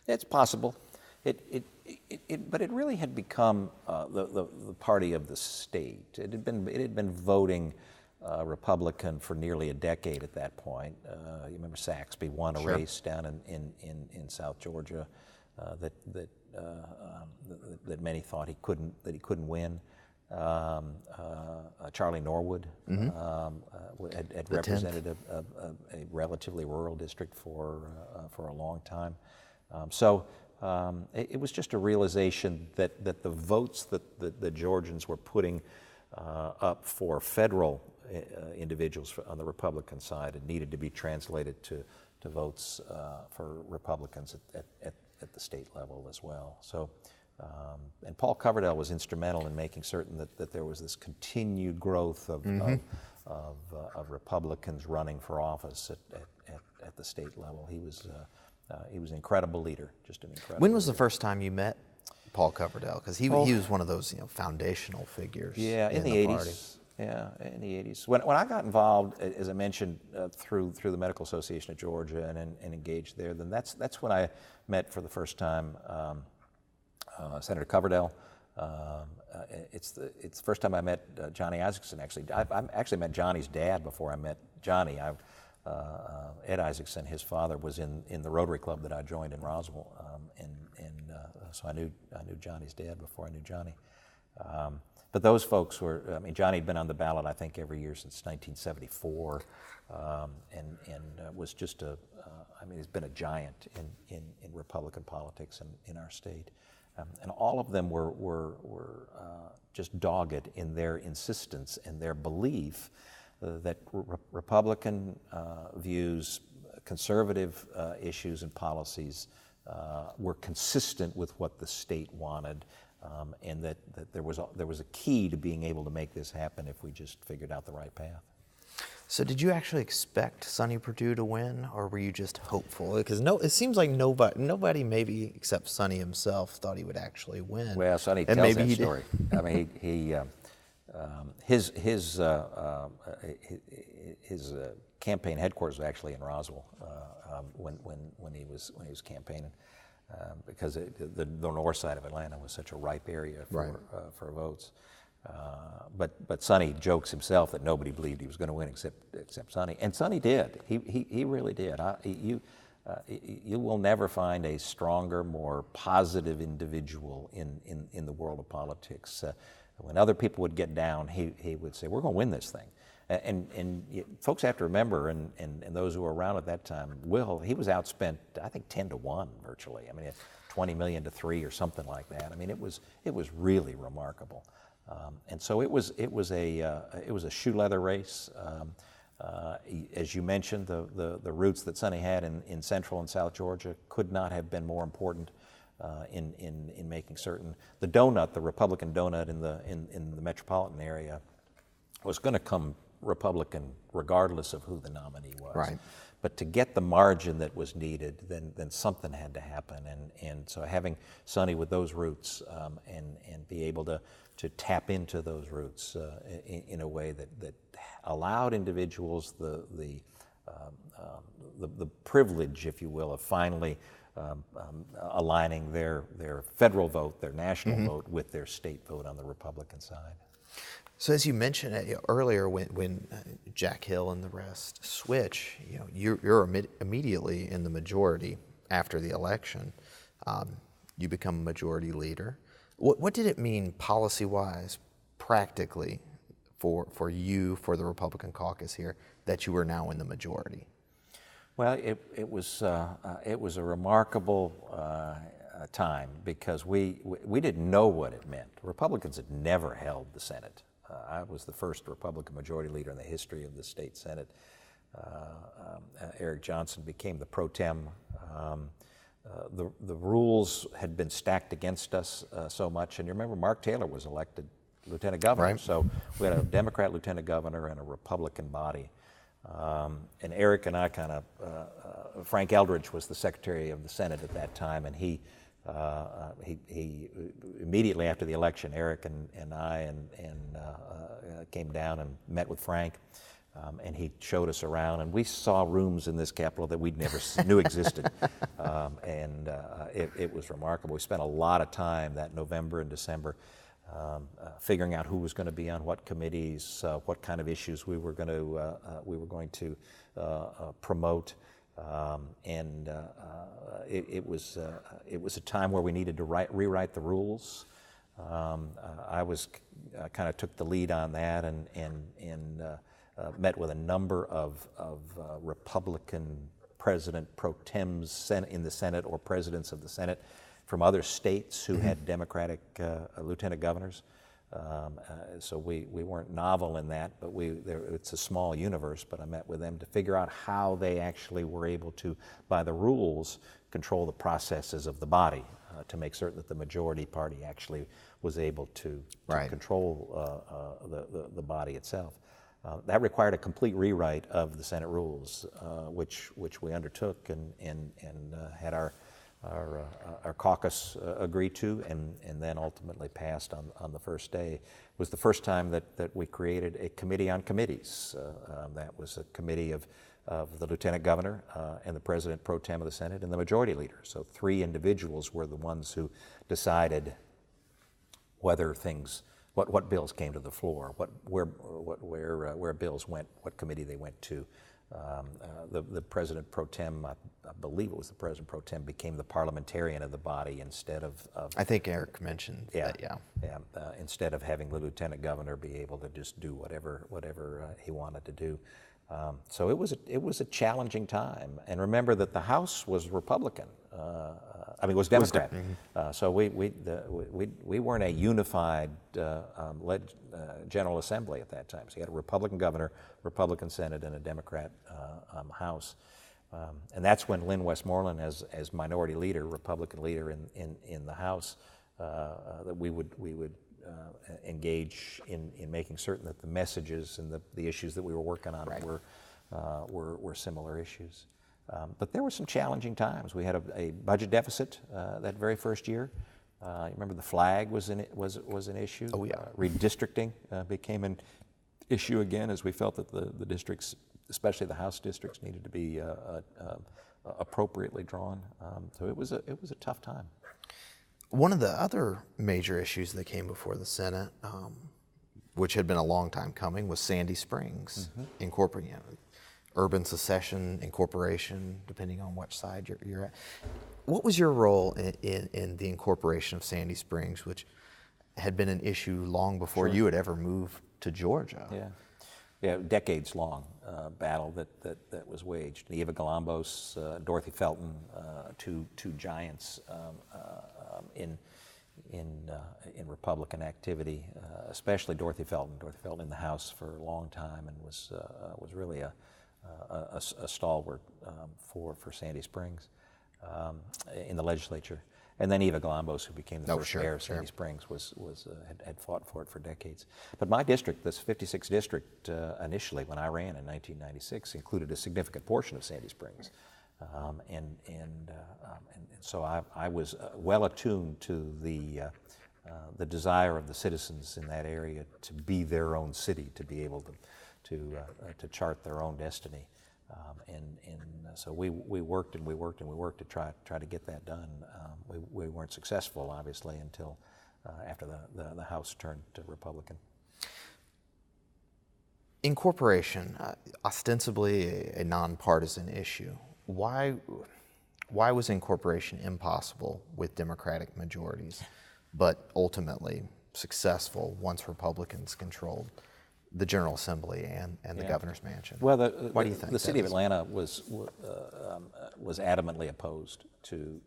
it's possible. But it really had become the party of the state. It had been voting Republican for nearly a decade at that point. You remember Saxby won a Sure. race down in South Georgia that many thought he couldn't win. Charlie Norwood had represented a relatively rural district for a long time. It was just a realization that the votes that the Georgians were putting up for federal individuals on the Republican side, it needed to be translated to votes for Republicans at the state level as well. So, and Paul Coverdell was instrumental in making certain that there was this continued growth of Republicans running for office at the state level. He was an incredible leader, just an incredible. When was leader. the first time you met Paul Coverdell? Because he was one of those foundational figures. Yeah, in the 80s. Party. Yeah, in the 80s. When I got involved, as I mentioned, through the Medical Association of Georgia and engaged there, then that's when I met for the first time Senator Coverdell. It's the first time I met Johnny Isakson. Actually, I actually met Johnny's dad before I met Johnny. Ed Isakson, his father, was in the Rotary Club that I joined in Roswell, so I knew Johnny's dad before I knew Johnny. But those folks were, Johnny had been on the ballot, I think, every year since 1974, and was just he's been a giant in Republican politics in our state. And all of them were just dogged in their insistence and their belief that Republican views, conservative issues and policies were consistent with what the state wanted, and that there was a key to being able to make this happen if we just figured out the right path. So did you actually expect Sonny Perdue to win, or were you just hopeful? Because it seems like nobody maybe except Sonny himself thought he would actually win. Well, Sonny tells that story. His campaign headquarters was actually in Roswell when he was campaigning, because the north side of Atlanta was such a ripe area for votes. But Sonny jokes himself that nobody believed he was going to win except Sonny, and Sonny did. He really did. You will never find a stronger, more positive individual in the world of politics. When other people would get down, he would say, "We're going to win this thing." And folks have to remember, and those who were around at that time, he was outspent, I think, 10-1 virtually. 20 million to 3 or something like that. It was really remarkable. And so it was a shoe leather race. As you mentioned, the roots that Sonny had in Central and South Georgia could not have been more important in making certain the Republican donut in the metropolitan area was going to come Republican regardless of who the nominee was. Right. But to get the margin that was needed, then something had to happen. And so having Sonny with those roots and be able to tap into those roots in a way that allowed individuals the privilege, if you will, of finally aligning their federal vote, their national vote, with their state vote on the Republican side. So as you mentioned earlier, when Jack Hill and the rest switch, you're immediately in the majority after the election. You become a majority leader. What did it mean policy-wise, practically, for you, for the Republican caucus here, that you were now in the majority? Well, it was a remarkable time because we didn't know what it meant. Republicans had never held the Senate. I was the first Republican majority leader in the history of the state Senate. Eric Johnson became the pro tem. The rules had been stacked against us so much, and you remember Mark Taylor was elected lieutenant governor. Right. So we had a Democrat lieutenant governor and a Republican body. And Eric and I Frank Eldridge was the Secretary of the Senate at that time, and he immediately after the election, Eric and I came down and met with Frank, and he showed us around, and we saw rooms in this Capitol that we'd never knew existed, and it was remarkable. We spent a lot of time that November and December figuring out who was going to be on what committees, what kind of issues we were going to promote. It was a time where we needed to rewrite the rules. I kind of took the lead on that and met with a number of Republican president pro tems in the Senate or presidents of the Senate from other states who had Democratic lieutenant governors. So we weren't novel in that, but it's a small universe, but I met with them to figure out how they actually were able to, by the rules, control the processes of the body to make certain that the majority party actually was able to control the body itself. That required a complete rewrite of the Senate rules, which we undertook and had our caucus agreed to, and then ultimately passed on the first day. It was the first time that we created a committee on committees. That was a committee of the lieutenant governor and the president pro tem of the Senate and the majority leader. So 3 individuals were the ones who decided whether what bills came to the floor, where bills went, what committee they went to. The president pro tem, I believe it was the president pro tem, became the parliamentarian of the body instead of I think Eric mentioned that, yeah. Instead of having the lieutenant governor be able to just do whatever he wanted to do. So it was a challenging time. And remember that the House was Republican. Was Democrat. So we weren't a unified General Assembly at that time. So you had a Republican governor, Republican Senate, and a Democrat House. And that's when Lynn Westmoreland, as minority leader, Republican leader in the House, that we would engage in making certain that the messages and the issues that we were working on were similar issues. But there were some challenging times. We had a budget deficit that very first year. You remember the flag was an issue. Oh yeah. Redistricting became an issue again, as we felt that the districts, especially the House districts, needed to be appropriately drawn. So it was a tough time. One of the other major issues that came before the Senate, which had been a long time coming, was Sandy Springs incorporating urban secession, incorporation, depending on which side you're at. What was your role in the incorporation of Sandy Springs, which had been an issue long before you had ever moved to Georgia? Yeah, decades-long battle that was waged. Eva Galambos, Dorothy Felton, two giants in Republican activity, especially Dorothy Felton. Dorothy Felton in the House for a long time and was really a stalwart for Sandy Springs in the legislature. And then Eva Galambos, who became the first sure, mayor of Sandy Springs, had fought for it for decades. But my district, this 56th district, initially when I ran in 1996, included a significant portion of Sandy Springs. And so I was well attuned to the desire of the citizens in that area to be their own city, to be able to chart their own destiny. So we worked and we worked and we worked to try to get that done. We weren't successful, obviously, until after the House turned Republican. Incorporation, ostensibly a nonpartisan issue. Why was incorporation impossible with Democratic majorities, but ultimately successful once Republicans controlled the General Assembly and the governor's mansion? Well, why do you think the city of Atlanta was adamantly opposed to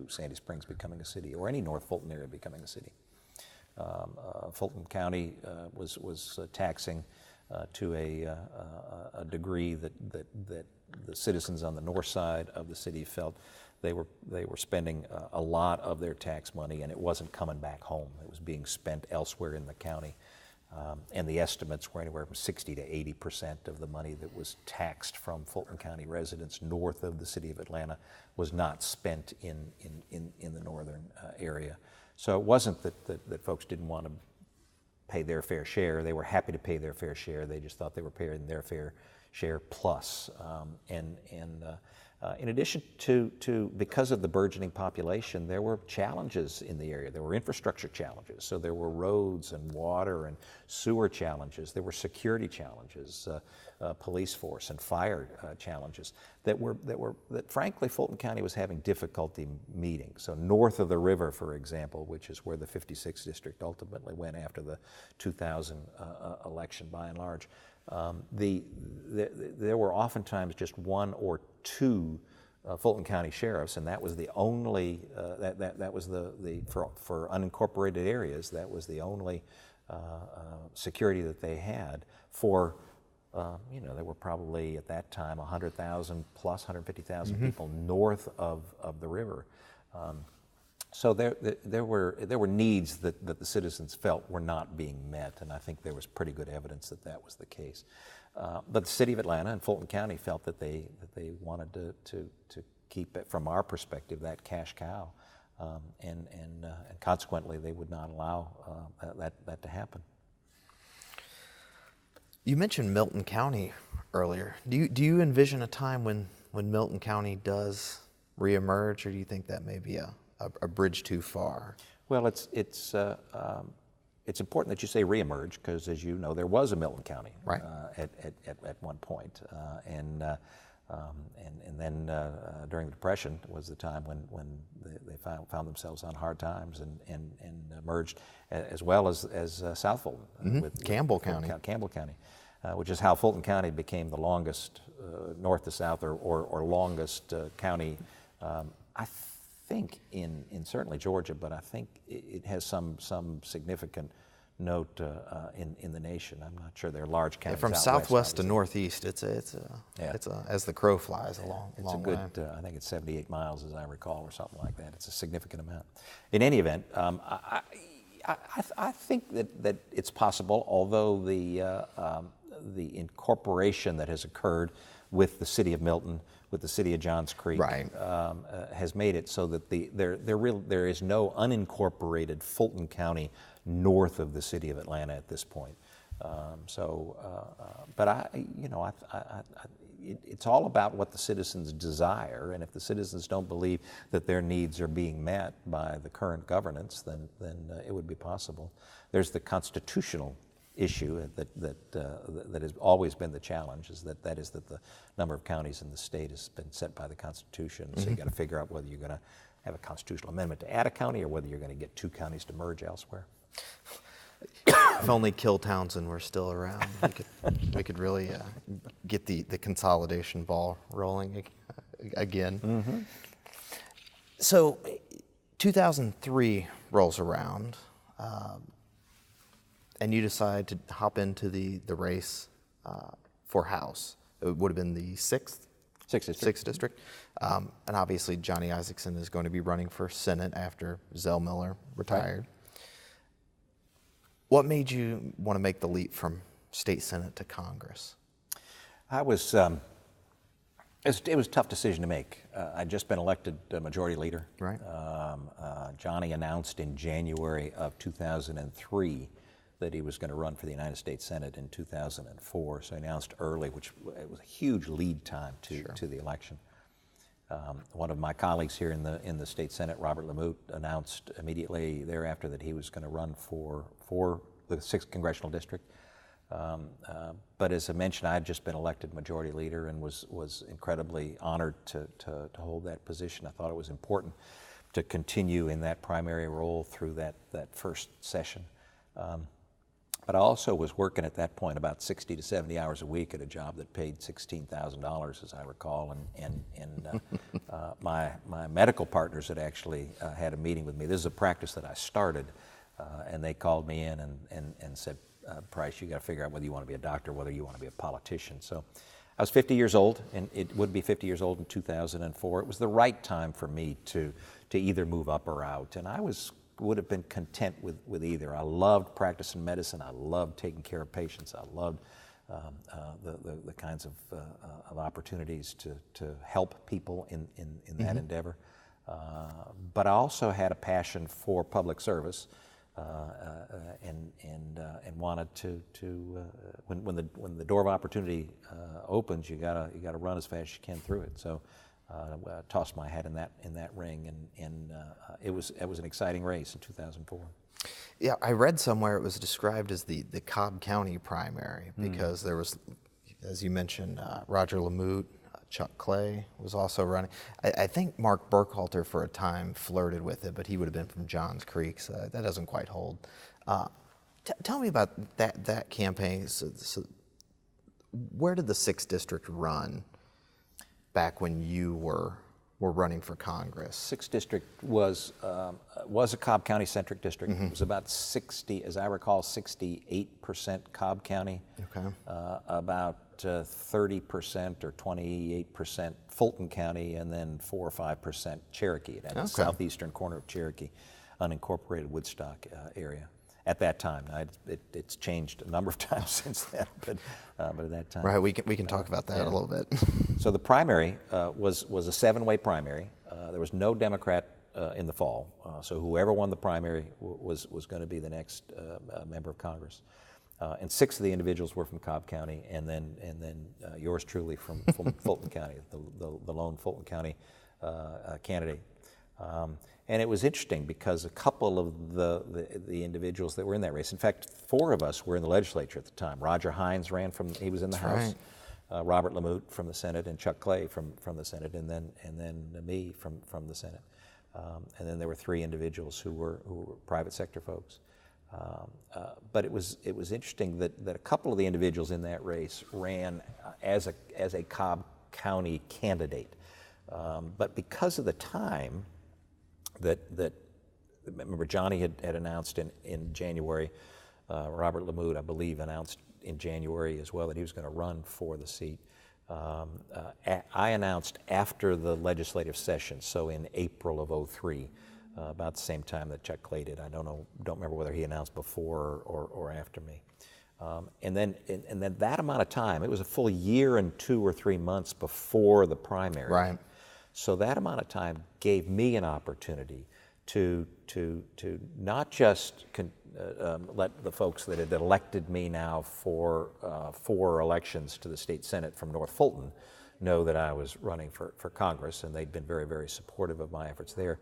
Sandy Springs becoming a city, or any North Fulton area becoming a city. Fulton County was taxing to a degree that the citizens on the north side of the city felt they were spending a lot of their tax money, and it wasn't coming back home. It was being spent elsewhere in the county. And the estimates were anywhere from 60 to 80% of the money that was taxed from Fulton County residents north of the city of Atlanta was not spent in the northern area. So it wasn't that folks didn't want to pay their fair share. They were happy to pay their fair share. They just thought they were paying their fair share plus. In addition to because of the burgeoning population, there were challenges in the area. There were infrastructure challenges. So there were roads and water and sewer challenges. There were security challenges, police force and fire challenges that frankly Fulton County was having difficulty meeting. So north of the river, for example, which is where the 56th district ultimately went after the 2000 election by and large, there were oftentimes just one or two Fulton County sheriffs, and that was the only that was for unincorporated areas, that was the only security that they had for there were probably at that time 100,000 plus 150,000 people north of the river. So there were needs that the citizens felt were not being met, and I think there was pretty good evidence that was the case. But the city of Atlanta and Fulton County felt that they wanted to keep it, from our perspective, that cash cow, and consequently they would not allow that to happen. You mentioned Milton County earlier. Do you envision a time when Milton County does reemerge, or do you think that may be a bridge too far? Well, it's important that you say reemerge, because, as you know, there was a Milton County right. At one point, and then during the Depression was the time when they found themselves on hard times and merged, as well as South Fulton with Campbell County. Campbell County, which is how Fulton County became the longest north to south or longest county. I think in certainly Georgia, but I think it has some significant note in the nation. I'm not sure there are large counties from out southwest west, to northeast. It's as the crow flies, a long good. way. I think it's 78 miles, as I recall, or something like that. It's a significant amount. In any event, I think that it's possible, although the incorporation that has occurred with the city of Milton, with the city of Johns Creek, right. Has made it so that there is no unincorporated Fulton County north of the city of Atlanta at this point. But it's all about what the citizens desire, and if the citizens don't believe that their needs are being met by the current governance, then it would be possible. There's the constitutional issue that has always been the challenge, is that the number of counties in the state has been set by the Constitution. So you got to figure out whether you're going to have a constitutional amendment to add a county, or whether you're going to get two counties to merge elsewhere. If only Kill Townsend were still around, we could really get the consolidation ball rolling again. Mm-hmm. So 2003 rolls around, and you decide to hop into the race for House. It would have been the sixth 6th District. And obviously Johnny Isakson is going to be running for Senate after Zell Miller retired. Right. What made you want to make the leap from state Senate to Congress? I was, it was a tough decision to make. I'd just been elected majority leader. Right. Johnny announced in January of 2003 that he was going to run for the United States Senate in 2004. So he announced early, which it was a huge lead time to the election. One of my colleagues here in the state Senate, Robert Lamoot, announced immediately thereafter that he was going to run for the 6th congressional district. But as I mentioned, I had just been elected majority leader and was incredibly honored to hold that position. I thought it was important to continue in that primary role through that first session. But I also was working at that point about 60 to 70 hours a week at a job that paid $16,000, as I recall, and my medical partners had actually had a meeting with me. This is a practice that I started, and they called me in and said, Price, you got to figure out whether you want to be a doctor, whether you want to be a politician. So I was 50 years old, and it would be 50 years old in 2004. It was the right time for me to either move up or out, and I would have been content with either. I loved practicing medicine. I loved taking care of patients. I loved the kinds of opportunities to help people in that endeavor. But I also had a passion for public service, and wanted to when the door of opportunity opens, you gotta run as fast as you can through it. So I tossed my hat in that ring, and it was an exciting race in 2004. Yeah, I read somewhere it was described as the Cobb County primary because there was, as you mentioned, Roger Lamoot, Chuck Clay was also running. I think Mark Burkhalter for a time flirted with it, but he would have been from Johns Creek, so that doesn't quite hold. Tell me about that campaign. So where did the 6th District run back when you were running for Congress? 6th District was a Cobb County centric district. It was about 60, as I recall, 68% Cobb County. Okay. About 30% or 28% Fulton County, and then 4 or 5% Cherokee. That's the southeastern corner of Cherokee, unincorporated Woodstock area. At that time, it's changed a number of times since then, but at that time. Right, we can talk about that a little bit. So the primary was a 7-way primary. There was no Democrat in the fall, so whoever won the primary was going to be the next member of Congress. And 6 of the individuals were from Cobb County, and then yours truly from Fulton County, the lone Fulton County candidate. And it was interesting because a couple of the individuals that were in that race, in fact, 4 of us were in the legislature at the time. Roger Hines he was in the House. Right. Robert Lamoot from the Senate, and Chuck Clay from the Senate, and then me from the Senate. And then there were 3 individuals who were private sector folks. But it was interesting that a couple of the individuals in that race ran as a Cobb County candidate. But because of the time that remember Johnny had announced in January, Robert Lamoot, I believe, announced in January as well that he was going to run for the seat. I announced after the legislative session, so in April of '03. About the same time that Chuck Clay did. I don't remember whether he announced before or after me. And then that amount of time, it was a full year and 2 or 3 months before the primary. Right. So that amount of time gave me an opportunity to not just let the folks that had elected me now for 4 elections to the state Senate from North Fulton know that I was running for Congress, and they'd been very, very supportive of my efforts there.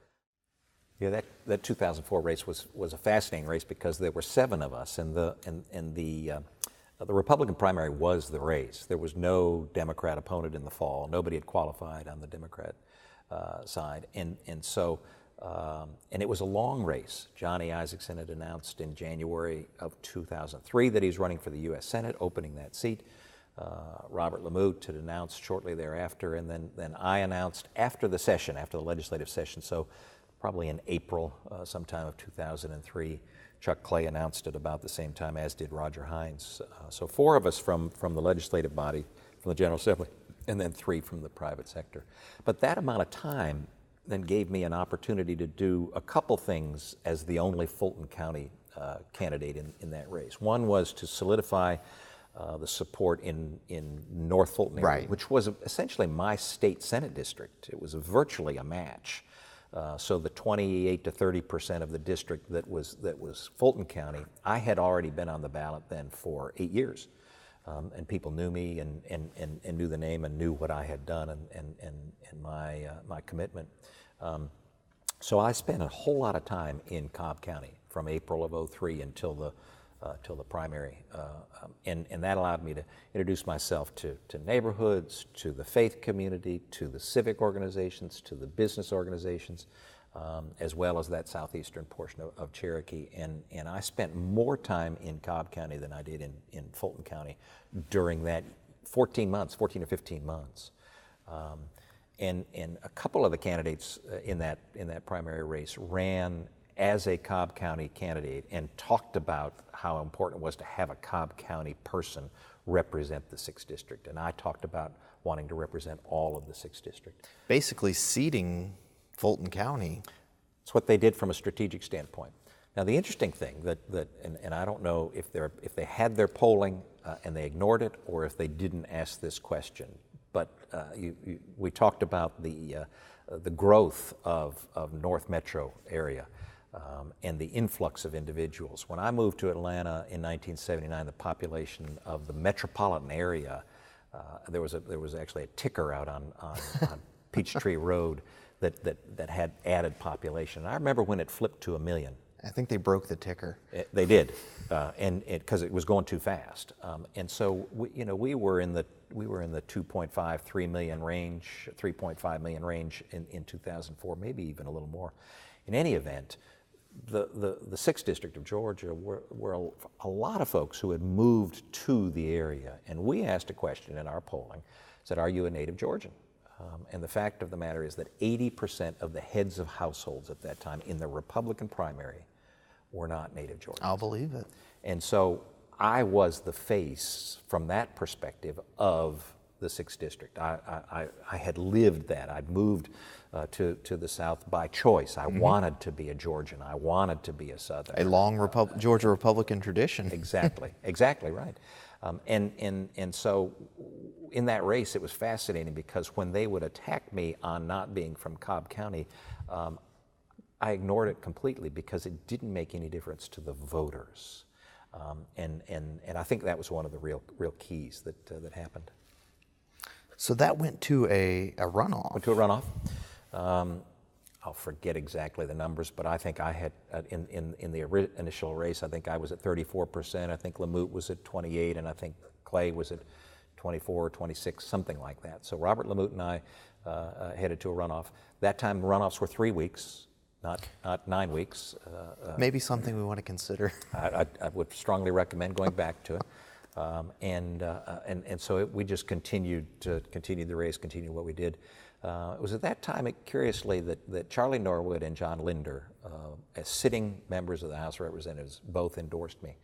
Yeah, that 2004 race was a fascinating race because there were 7 of us, and the Republican primary was the race. There was no Democrat opponent in the fall. Nobody had qualified on the Democrat side, and it was a long race. Johnny Isakson had announced in January of 2003 that he's running for the U.S. Senate, opening that seat. Robert Lamoot had announced shortly thereafter, and then I announced after the legislative session. So probably in April sometime of 2003. Chuck Clay announced it about the same time, as did Roger Hines. So 4 of us from the legislative body, from the General Assembly, and then 3 from the private sector. But that amount of time then gave me an opportunity to do a couple things as the only Fulton County candidate in that race. One was to solidify the support in North Fulton area, Right. which was essentially my state Senate district. It was virtually a match. So the 28 to 30% of the district that was Fulton County, I had already been on the ballot then for 8 years. And people knew me and knew the name and knew what I had done and my commitment. So I spent a whole lot of time in Cobb County from April of '03 until the primary, and that allowed me to introduce myself to neighborhoods, to the faith community, to the civic organizations, to the business organizations, as well as that southeastern portion of Cherokee. And I spent more time in Cobb County than I did in Fulton County during that 14 or 15 months. And a couple of the candidates in that primary race ran as a Cobb County candidate and talked about how important it was to have a Cobb County person represent the 6th District. And I talked about wanting to represent all of the 6th District. Basically seeding Fulton County. It's what they did from a strategic standpoint. Now the interesting thing and I don't know if they had their polling and they ignored it, or if they didn't ask this question, but we talked about the growth of North Metro area. And the influx of individuals. When I moved to Atlanta in 1979, the population of the metropolitan area, there was actually a ticker out on Peachtree Road that had added population. I remember when it flipped to 1 million. I think they broke the ticker. They did, and because it was going too fast. And so we were in the 2.5, 3 million range, 3.5 million range in 2004, maybe even a little more. In any event, the 6th District of Georgia were a lot of folks who had moved to the area. And we asked a question in our polling, said, are you a native Georgian? And the fact of the matter is that 80% of the heads of households at that time in the Republican primary were not native Georgians. I'll believe it. And so I was the face, from that perspective, of the 6th District. I had lived that. I'd moved to the South by choice. I wanted to be a Georgian. I wanted to be a Southerner. A long Georgia Republican tradition. Exactly right. And so in that race, it was fascinating because when they would attack me on not being from Cobb County, I ignored it completely because it didn't make any difference to the voters. And I think that was one of the real keys that happened. So that went to a runoff. Went to a runoff. I'll forget exactly the numbers, but I think I had, in the initial race, I think I was at 34%, I think Lamute was at 28, and I think Clay was at 24 or 26, something like that. So Robert Lamute and I headed to a runoff. That time the runoffs were 3 weeks, not 9 weeks. Maybe something we want to consider. I would strongly recommend going back to it. And so we just continued the race, continued what we did. It was at that time, curiously, that Charlie Norwood and John Linder, as sitting members of the House of Representatives, both endorsed me.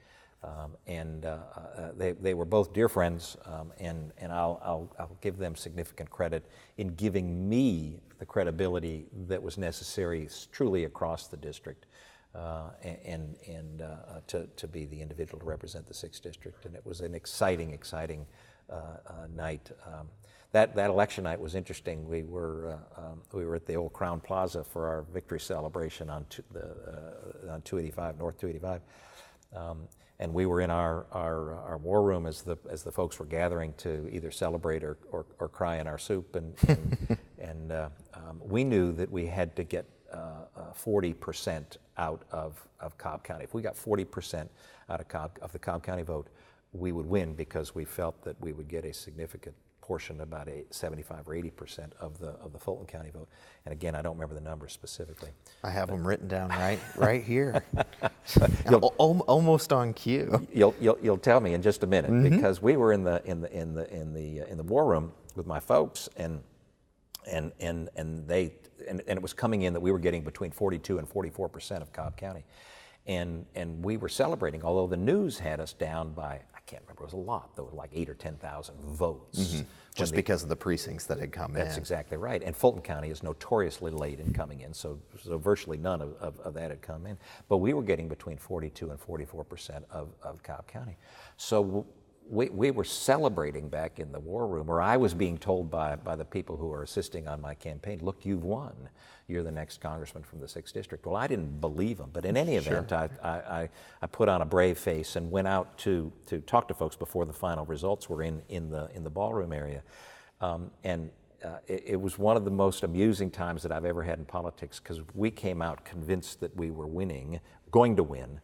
They were both dear friends, and I'll give them significant credit in giving me the credibility that was necessary truly across the district. To be the individual to represent the 6th District. And it was an exciting night. That election night was interesting. We were at the old Crown Plaza for our victory celebration on 285, North 285. And we were in our war room as the folks were gathering to either celebrate or cry in our soup. And we knew that we had to get 40% out of Cobb County. If we got 40% out of the Cobb County vote, we would win because we felt that we would get a significant portion, about 75 or 80% of the Fulton County vote. And again, I don't remember the numbers specifically. I have them written down right here, almost on cue. You'll tell me in just a minute, because we were in the war room with my folks, and it was coming in that we were getting between 42 and 44% of Cobb County. And we were celebrating, although the news had us down by, I can't remember, it was a lot, there were like 8,000 or 10,000 votes. Just because of the precincts that had come in. That's exactly right. And Fulton County is notoriously late in coming in, so virtually none of that had come in. But we were getting between 42 and 44% of Cobb County. So we were celebrating back in the war room, or I was being told by the people who were assisting on my campaign, look, you've won. You're the next congressman from the 6th District. Well, I didn't believe them, but in any event, I put on a brave face and went out to talk to folks before the final results were in the ballroom area. It was one of the most amusing times that I've ever had in politics, because we came out convinced that we were going to win.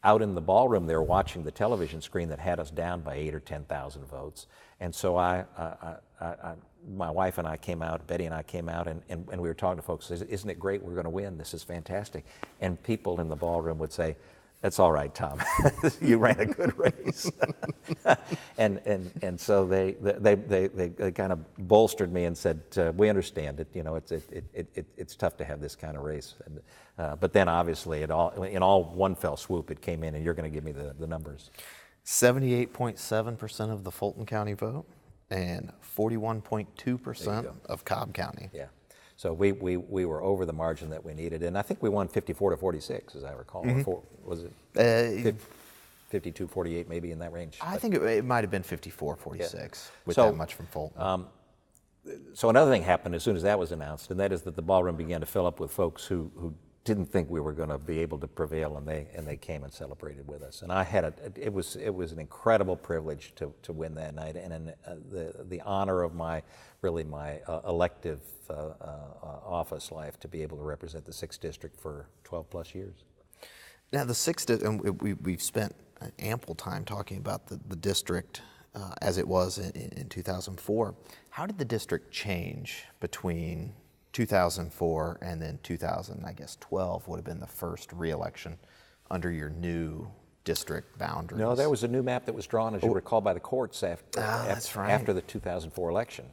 Out in the ballroom, they were watching the television screen that had us down by 8,000 or 10,000 votes. And so my wife and I came out, Betty and I came out, and we were talking to folks, isn't it great, we're going to win, this is fantastic. And people in the ballroom would say, that's all right, Tom, you ran a good race. and so they kind of bolstered me and said, we understand it, you know, it's tough to have this kind of race. But then obviously in all one fell swoop it came in, and you're going to give me the numbers. 78.7% of the Fulton County vote and 41.2% of Cobb County. Yeah. So we were over the margin that we needed, and I think we won 54-46, as I recall. Was it 52-48, maybe in that range? I think it might have been 54-46 with So, that much from Fulton. So another thing happened as soon as that was announced, and that is that the ballroom began to fill up with folks who didn't think we were going to be able to prevail, and they came and celebrated with us. And I had it was an incredible privilege to win that night, and the honor of my elective office life to be able to represent the 6th District for 12 plus years. Now the 6th, and we've spent ample time talking about the district as it was in 2004. How did the district change between 2004 and then 2012 would have been the first re-election under your new district boundaries? No, there was a new map that was drawn, as you recall, by the courts after the 2004 election,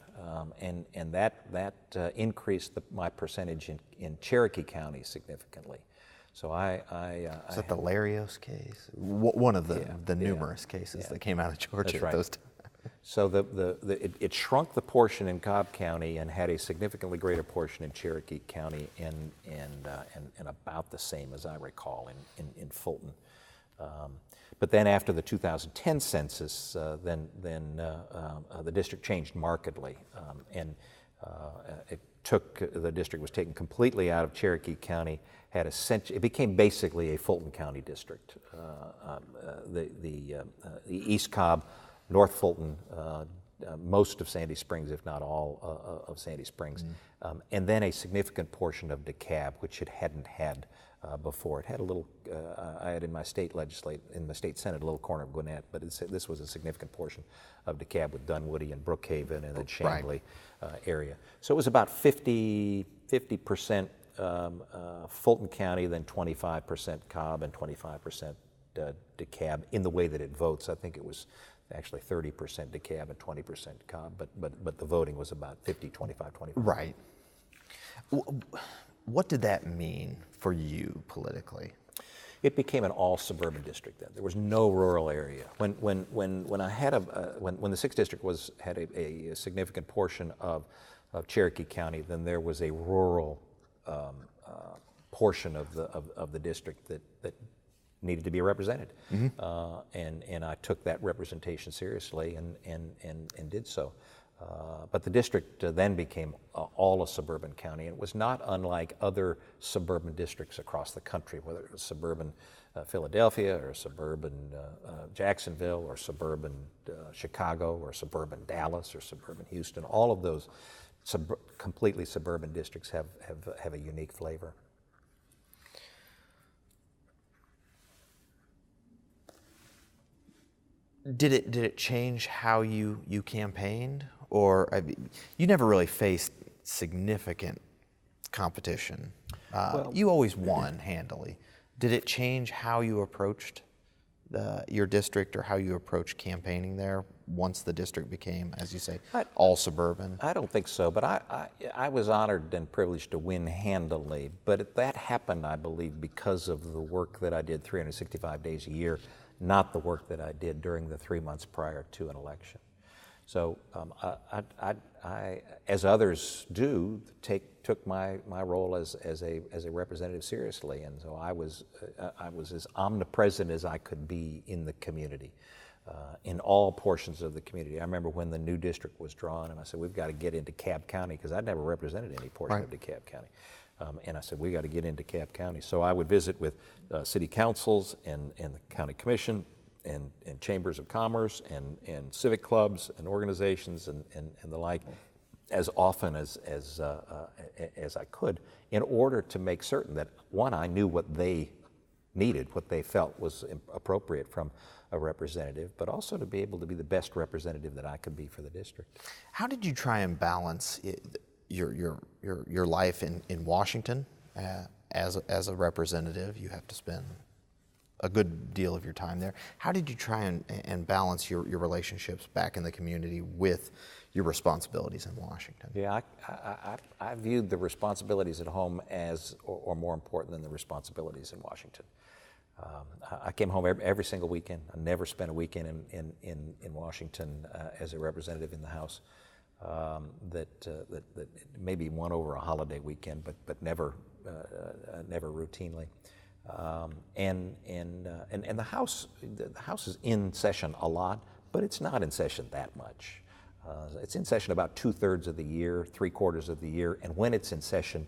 and that increased my percentage in Cherokee County significantly. So is that the Larios case? One of the numerous cases that came out of Georgia. That's right. Those times. So it shrunk the portion in Cobb County and had a significantly greater portion in Cherokee County, and about the same, as I recall, in Fulton. But then after the 2010 census, the district changed markedly, and the district was taken completely out of Cherokee County. It became basically a Fulton County district. The East Cobb, North Fulton, most of Sandy Springs, if not all of Sandy Springs, and then a significant portion of DeKalb, which it hadn't had before. It had a little, I had in my state Senate, a little corner of Gwinnett, but this was a significant portion of DeKalb with Dunwoody and Brookhaven and the Chambly area. So it was about 50% Fulton County, then 25% Cobb and 25% DeKalb in the way that it votes. I think it was actually 30% DeKalb and 20% Cobb, but the voting was about 50, 25, 25. Right. What did that mean for you politically? It became an all suburban district then. There was no rural area. When I had when the 6th District had a significant portion of Cherokee County, then there was a rural portion of the district that needed to be represented, and I took that representation seriously and did so. But the district then became all a suburban county, and it was not unlike other suburban districts across the country, whether it was suburban Philadelphia or suburban Jacksonville or suburban Chicago or suburban Dallas or suburban Houston. All of those completely suburban districts have a unique flavor. Did it change how you campaigned, or you never really faced significant competition? You always won handily. Did it change how you approached your district or how you approached campaigning there once the district became, as you say, all suburban? I don't think so, but I was honored and privileged to win handily. But that happened, I believe, because of the work that I did 365 days a year not the work that I did during the 3 months prior to an election. So I, as others do, took my role as a representative seriously, and so I was as omnipresent as I could be in the community, in all portions of the community. I remember when the new district was drawn, and I said, we've got to get into Cobb County, because I'd never represented any portion of DeKalb County. And I said, we got to get into Cobb County. So I would visit with city councils and the county commission and chambers of commerce and civic clubs and organizations and the like, as often as I could, in order to make certain that, one, I knew what they needed, what they felt was appropriate from a representative, but also to be able to be the best representative that I could be for the district. How did you try and balance your life in Washington as a representative? You have to spend a good deal of your time there. How did you try and balance your relationships back in the community with your responsibilities in Washington? Yeah, I viewed the responsibilities at home as or more important than the responsibilities in Washington. I came home every single weekend. I never spent a weekend in Washington as a representative in the House. That maybe one over a holiday weekend, but never routinely. And the House is in session a lot, but it's not in session that much. It's in session about 2/3 of the year, 3/4 of the year, and when it's in session,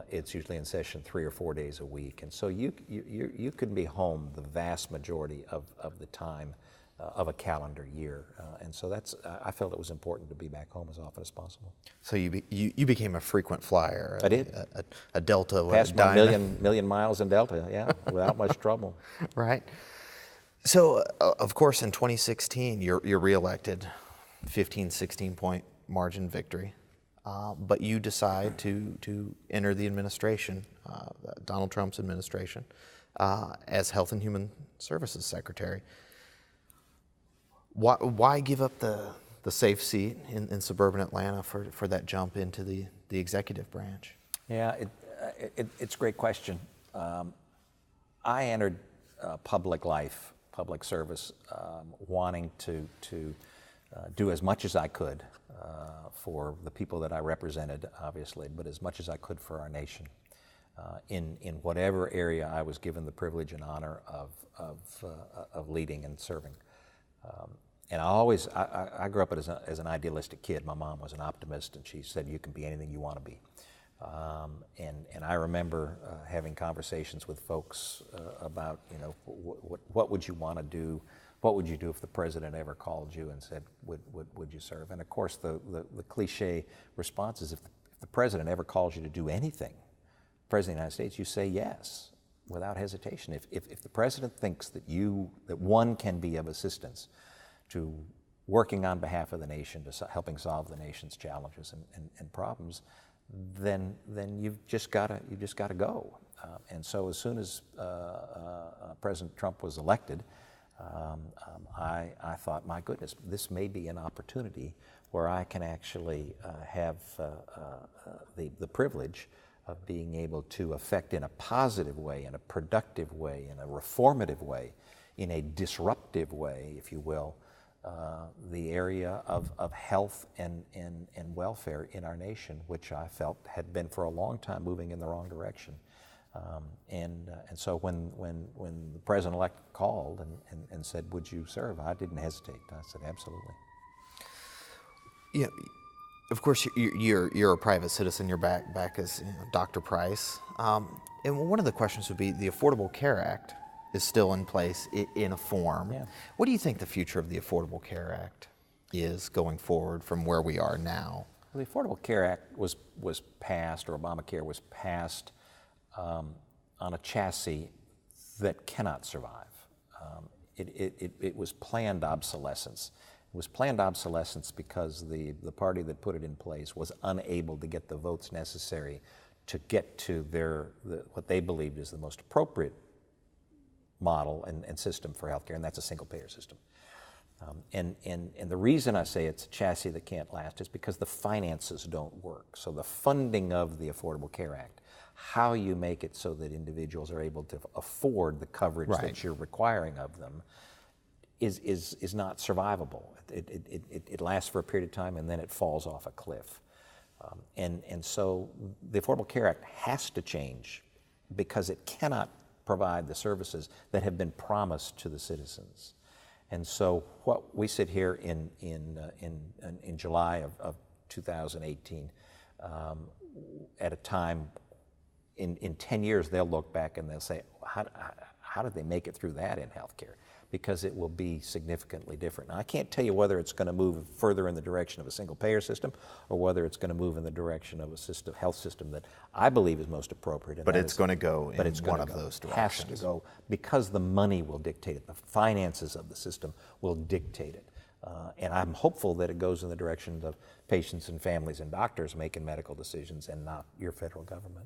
it's usually in session 3 or 4 days a week. And so you can be home the vast majority of the time of a calendar year, and so I felt it was important to be back home as often as possible. So you became a frequent flyer. I did. A Delta. Passed my million miles in Delta, yeah, without much trouble. Right. So, of course, in 2016, you're reelected, 16-point margin victory, but you decide to enter the administration, Donald Trump's administration, as Health and Human Services Secretary. Why give up the safe seat in suburban Atlanta for that jump into the executive branch? Yeah, it's a great question. I entered public life, public service, wanting to do as much as I could for the people that I represented, obviously, but as much as I could for our nation. In whatever area I was given the privilege and honor of leading and serving. And I grew up as an idealistic kid. My mom was an optimist, and she said, you can be anything you want to be. And I remember having conversations with folks about, what would you want to do? What would you do if the president ever called you and said, would you serve? And of course, the cliche response is, if the president ever calls you to do anything, President of the United States, you say yes without hesitation. If the president thinks that one can be of assistance to working on behalf of the nation, to helping solve the nation's challenges and problems, then you've just got to go. And so as soon as President Trump was elected, I thought, my goodness, this may be an opportunity where I can actually have the privilege of being able to affect in a positive way, in a productive way, in a reformative way, in a disruptive way, if you will, the area of health and welfare in our nation, which I felt had been for a long time moving in the wrong direction. And so when the president-elect called and said, would you serve, I didn't hesitate. I said, absolutely. Yeah, of course, you're a private citizen. You're back as Dr. Price. And one of the questions would be, the Affordable Care Act is still in place in a form. Yeah. What do you think the future of the Affordable Care Act is going forward from where we are now? Well, the Affordable Care Act was passed, or Obamacare was passed, on a chassis that cannot survive. It was planned obsolescence. It was planned obsolescence because the party that put it in place was unable to get the votes necessary to get to what they believed is the most appropriate model and system for healthcare, and that's a single-payer system. And the reason I say it's a chassis that can't last is because the finances don't work. So the funding of the Affordable Care Act, how you make it so that individuals are able to afford the coverage that you're requiring of them is not survivable. It lasts for a period of time and then it falls off a cliff. And so the Affordable Care Act has to change because it cannot provide the services that have been promised to the citizens. And so what we sit here in July of 2018, at a time in 10 years they'll look back and they'll say, how did they make it through that in healthcare? Because it will be significantly different. Now, I can't tell you whether it's going to move further in the direction of a single payer system or whether it's going to move in the direction of a health system that I believe is most appropriate. But it's going to go in one of those directions. Has to go because the money will dictate it. The finances of the system will dictate it. And I'm hopeful that it goes in the direction of patients and families and doctors making medical decisions and not your federal government.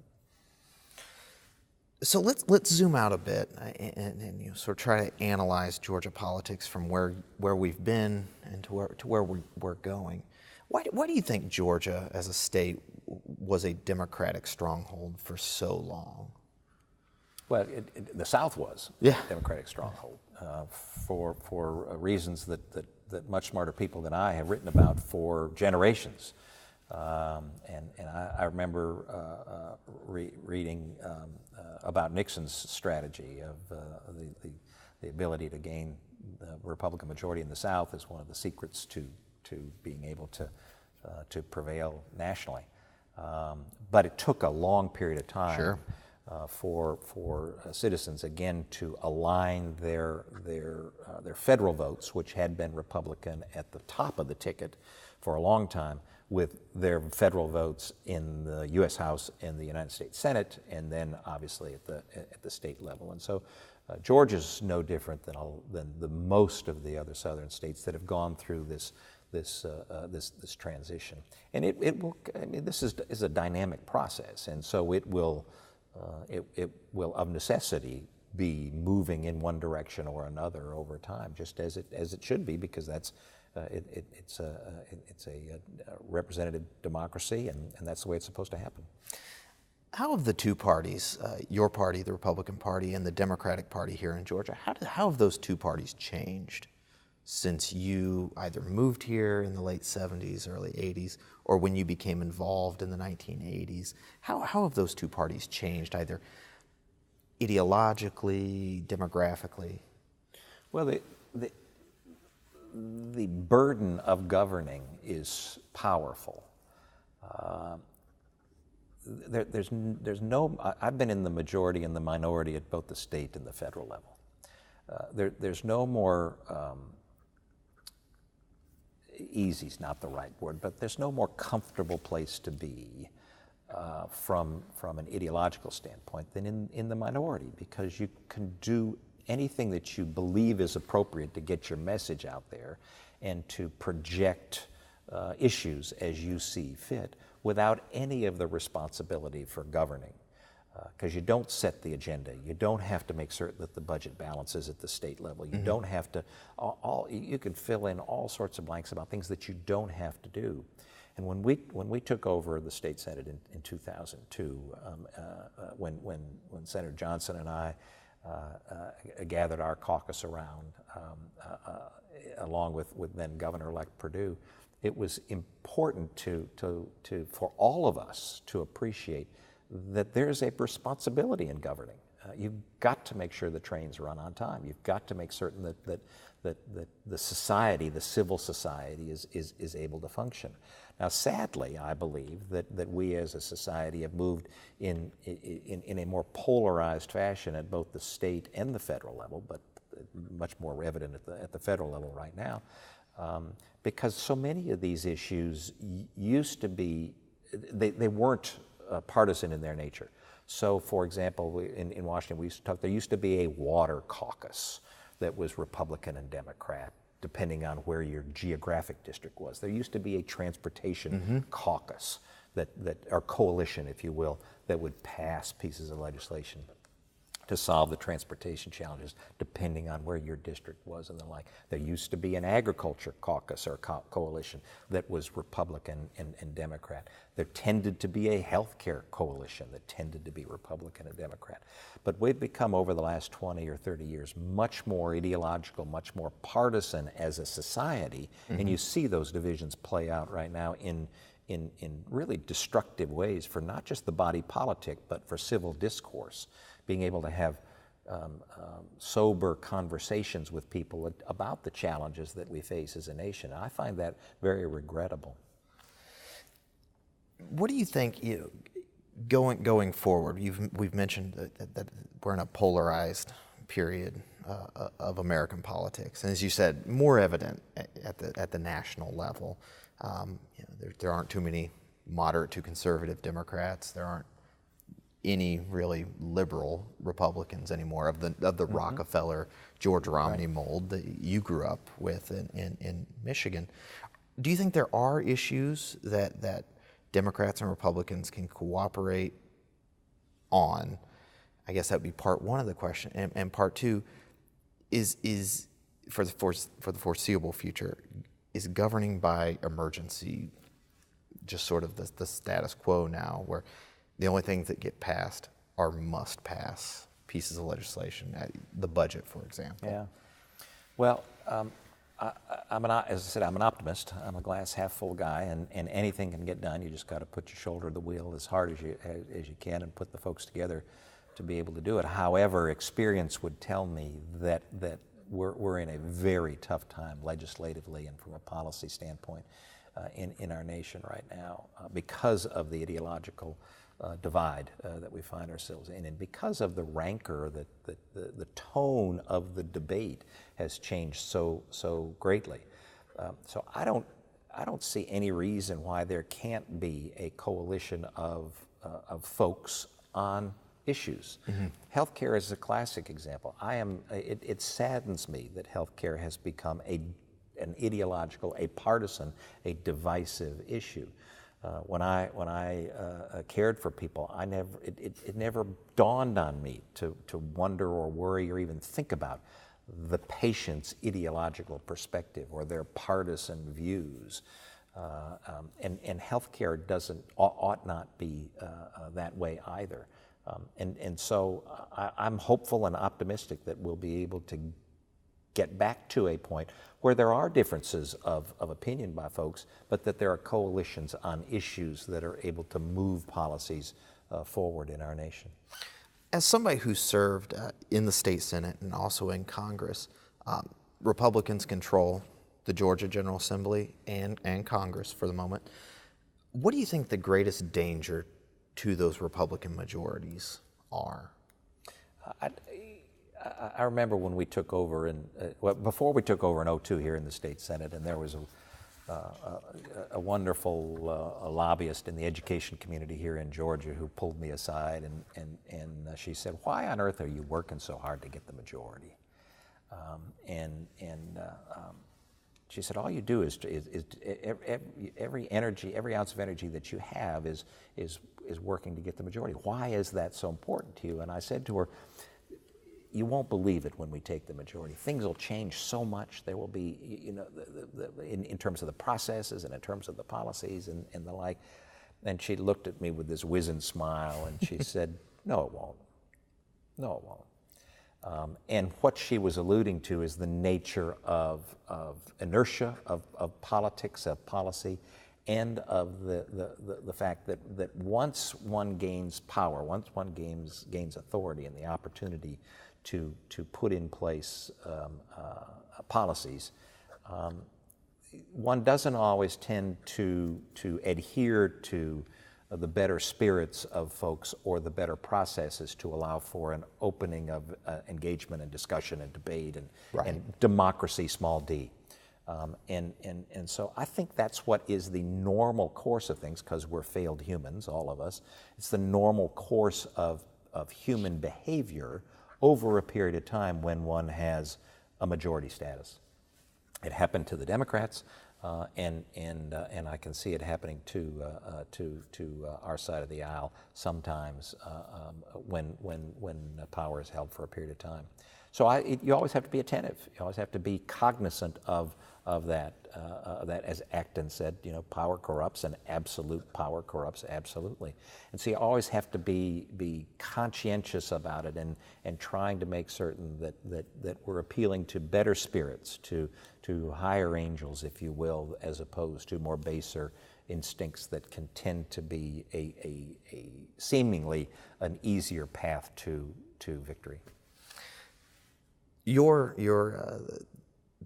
So let's zoom out a bit and sort of try to analyze Georgia politics from where we've been and to where we're going. Why do you think Georgia as a state was a Democratic stronghold for so long? Well, the South was a Democratic stronghold for reasons that much smarter people than I have written about for generations. And I remember reading about Nixon's strategy of the ability to gain the Republican majority in the South as one of the secrets to being able to prevail nationally. But it took a long period of time for citizens again to align their federal votes, which had been Republican at the top of the ticket for a long time, with their federal votes in the U.S. House and the United States Senate, and then obviously at the state level. And so Georgia's no different than the most of the other southern states that have gone through this transition. And it will. I mean, this is a dynamic process, and so it will of necessity be moving in one direction or another over time, just as it should be, because that's. It's a representative democracy, and that's the way it's supposed to happen. How have the two parties, your party, the Republican Party, and the Democratic Party here in Georgia, how have those two parties changed since you either moved here in the late 70s, early 80s, or when you became involved in the 1980s? How have those two parties changed, either ideologically, demographically? Well, the burden of governing is powerful. There's no. I've been in the majority and the minority at both the state and the federal level. There's no more. Easy's not the right word, but there's no more comfortable place to be from an ideological standpoint than in the minority, because you can do anything that you believe is appropriate to get your message out there and to project issues as you see fit without any of the responsibility for governing. Because you don't set the agenda. You don't have to make certain that the budget balances at the state level. You don't have to, you can fill in all sorts of blanks about things that you don't have to do. And when we took over the state senate in 2002, when Senator Johnson and I gathered our caucus around, along with then Governor-elect Perdue, it was important for all of us to appreciate that there's a responsibility in governing. You've got to make sure the trains run on time. You've got to make certain that the society, the civil society, is able to function. Now, sadly, I believe that we as a society have moved in a more polarized fashion at both the state and the federal level, but much more evident at the federal level right now, because so many of these issues used to be, they weren't partisan in their nature. So, for example, in Washington, we used to talk, there used to be a water caucus that was Republican and Democrat, depending on where your geographic district was. There used to be a transportation caucus, or coalition, if you will, that would pass pieces of legislation. to solve the transportation challenges, depending on where your district was and the like. There used to be an agriculture caucus or coalition that was Republican and Democrat. There tended to be a healthcare coalition that tended to be Republican and Democrat. But we've become, over the last 20 or 30 years, much more ideological, much more partisan as a society, and you see those divisions play out right now in really destructive ways for not just the body politic, but for civil discourse. Being able to have sober conversations with people about the challenges that we face as a nation. I find that very regrettable. What do you think, going forward? We've mentioned that we're in a polarized period of American politics, and as you said, more evident at the national level. There aren't too many moderate to conservative Democrats. There aren't any really liberal Republicans anymore of the Rockefeller, George Romney mold that you grew up with in Michigan. Do you think there are issues that Democrats and Republicans can cooperate on? I guess that would be part one of the question. And part two is for the foreseeable future, is governing by emergency just sort of the status quo now, where the only things that get passed are must-pass pieces of legislation, the budget, for example? Yeah. Well, as I said, I'm an optimist. I'm a glass half full guy, and anything can get done. You just got to put your shoulder to the wheel as hard as you can and put the folks together to be able to do it. However, experience would tell me that we're in a very tough time legislatively and from a policy standpoint in our nation right now because of the ideological divide that we find ourselves in, and because of the rancor that the tone of the debate has changed so greatly. So I don't see any reason why there can't be a coalition of folks on issues. Healthcare is a classic example. It saddens me that healthcare has become an ideological, a partisan, a divisive issue. When I cared for people, it never dawned on me to wonder or worry or even think about the patient's ideological perspective or their partisan views. And healthcare ought not be that way either. And so I'm hopeful and optimistic that we'll be able to get back to a point where there are differences of opinion by folks, but that there are coalitions on issues that are able to move policies forward in our nation. As somebody who served in the state Senate and also in Congress, Republicans control the Georgia General Assembly and Congress for the moment. What do you think the greatest danger to those Republican majorities are? I remember when we took over, before we took over in 2002 here in the state Senate, and there was a wonderful lobbyist in the education community here in Georgia who pulled me aside and she said, "Why on earth are you working so hard to get the majority?" She said, "All you do is every ounce of energy that you have is working to get the majority. Why is that so important to you?" And I said to her, "You won't believe it when we take the majority. Things will change so much. There will be, in terms of the processes and in terms of the policies and the like." And she looked at me with this wizened smile and she said, "No, it won't. No, it won't." And what she was alluding to is the nature of inertia, of politics, of policy, and of the fact that once one gains power, once one gains authority and the opportunity to put in place policies, one doesn't always tend to adhere to the better spirits of folks or the better processes to allow for an opening of engagement and discussion and debate and democracy, small d. And so I think that's what is the normal course of things, because we're failed humans, all of us. It's the normal course of human behavior over a period of time when one has a majority status. It happened to the Democrats. and I can see it happening to our side of the aisle sometimes when power is held for a period of time. So you always have to be attentive. You always have to be cognizant of that. As Acton said, power corrupts, and absolute power corrupts absolutely. And so you always have to be conscientious about it, and trying to make certain that we're appealing to better spirits, to higher angels, if you will, as opposed to more baser instincts that can tend to be a seemingly an easier path to victory.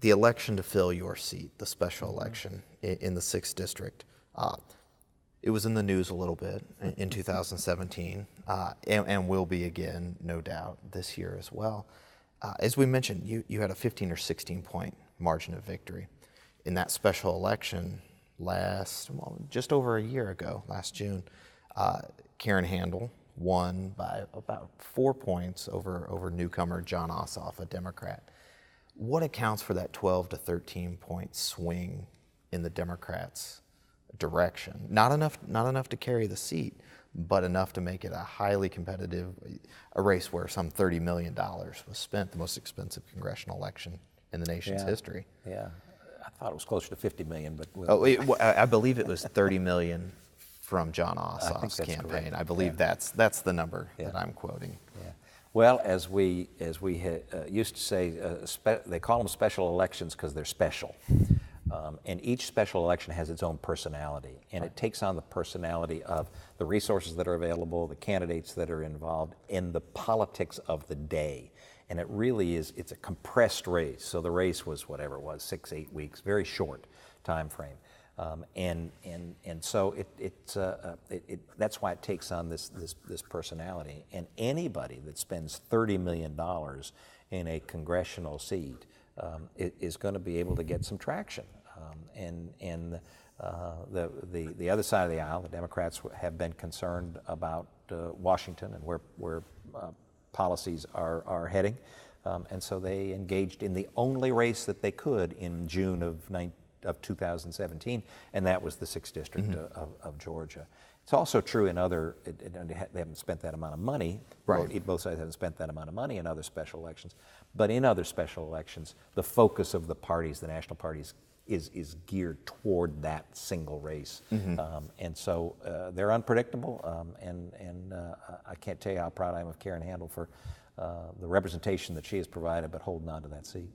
The election to fill your seat, the special election in the 6th District, it was in the news a little bit in 2017, and will be again, no doubt, this year as well. As we mentioned, you had a 15 or 16 point margin of victory in that special election just over a year ago, last June. Karen Handel won by about 4 points over newcomer John Ossoff, a Democrat. What accounts for that 12 to 13 point swing in the Democrats' direction? Not enough to carry the seat, but enough to make it a highly competitive, a race where some $30 million was spent, the most expensive congressional election in the nation's history. Yeah, I thought it was closer to 50 million, but I believe it was 30 million from John Ossoff's campaign. Correct. I believe that's the number that I'm quoting. Yeah. Well, as we used to say, they call them special elections because they're special. And each special election has its own personality, and it takes on the personality of the resources that are available, the candidates that are involved, in the politics of the day. And it really is, it's a compressed race. So the race was whatever it was, 6-8 weeks, very short time frame. And so that's why it takes on this personality. And anybody that spends $30 million in a congressional seat is going to be able to get some traction. The other side of the aisle, the Democrats have been concerned about Washington and where policies are heading. And so they engaged in the only race that they could in June of 2017, and that was the 6th District of Georgia. It's also true in other, they haven't spent that amount of money, right. Both sides haven't spent that amount of money in other special elections, but in other special elections, the focus of the parties, the national parties, is geared toward that single race. And so they're unpredictable, and I can't tell you how proud I am of Karen Handel for the representation that she has provided, but holding on to that seat.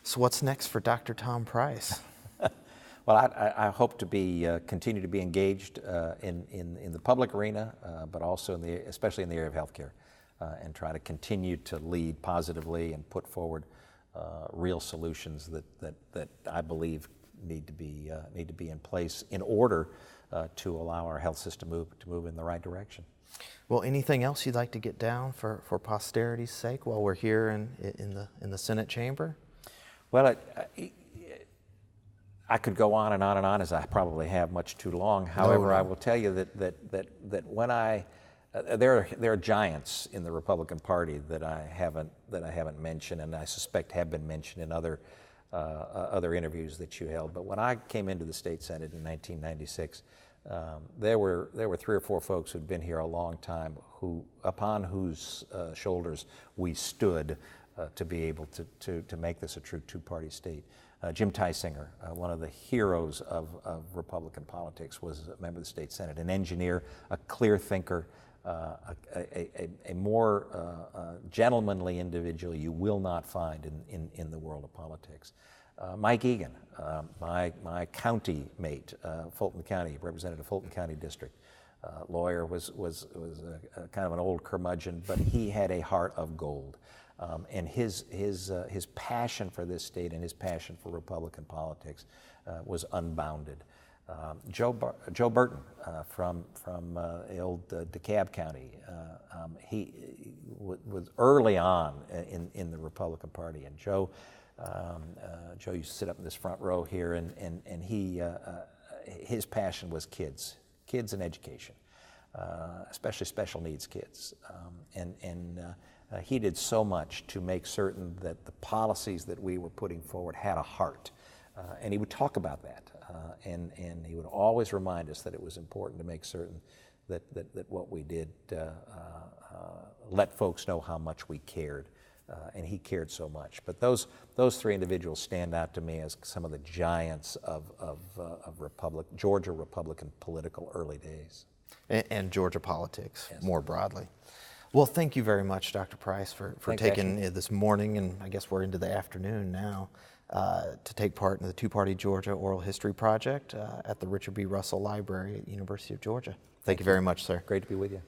So what's next for Dr. Tom Price? Well, I hope to continue to be engaged in the public arena, but also especially in the area of healthcare, and try to continue to lead positively and put forward real solutions that I believe need to be in place in order to allow our health system to move in the right direction. Well, anything else you'd like to get down for posterity's sake while we're here in the Senate chamber? Well, I could go on and on and on, as I probably have much too long. However, I will tell you that when there are giants in the Republican Party that I haven't mentioned, and I suspect have been mentioned in other interviews that you held. But when I came into the state Senate in 1996, there were 3 or 4 folks who'd been here a long time, upon whose shoulders we stood to be able to make this a true two-party state. Jim Tysinger, one of the heroes of Republican politics, was a member of the state Senate, an engineer, a clear thinker, a more gentlemanly individual you will not find in the world of politics. Mike Egan, my county mate, Fulton County, representative Fulton County District, lawyer, was a kind of an old curmudgeon, but he had a heart of gold. And his passion for this state and his passion for Republican politics was unbounded. Joe Burton from the old DeKalb County, he was early on in the Republican Party, and Joe used to sit up in this front row here, and his passion was kids and education, especially special needs kids, he did so much to make certain that the policies that we were putting forward had a heart, And he would talk about that. And he would always remind us that it was important to make certain that what we did let folks know how much we cared. And he cared so much. But those three individuals stand out to me as some of the giants of Georgia Republican political early days. And Georgia politics, Yes. more broadly. Well, thank you very much, Dr. Price, for Thanks, taking Ashton. this morning, and I guess we're into the afternoon now, to take part in the Two-Party Georgia Oral History Project at the Richard B. Russell Library at University of Georgia. Thank you very much, sir. Great to be with you.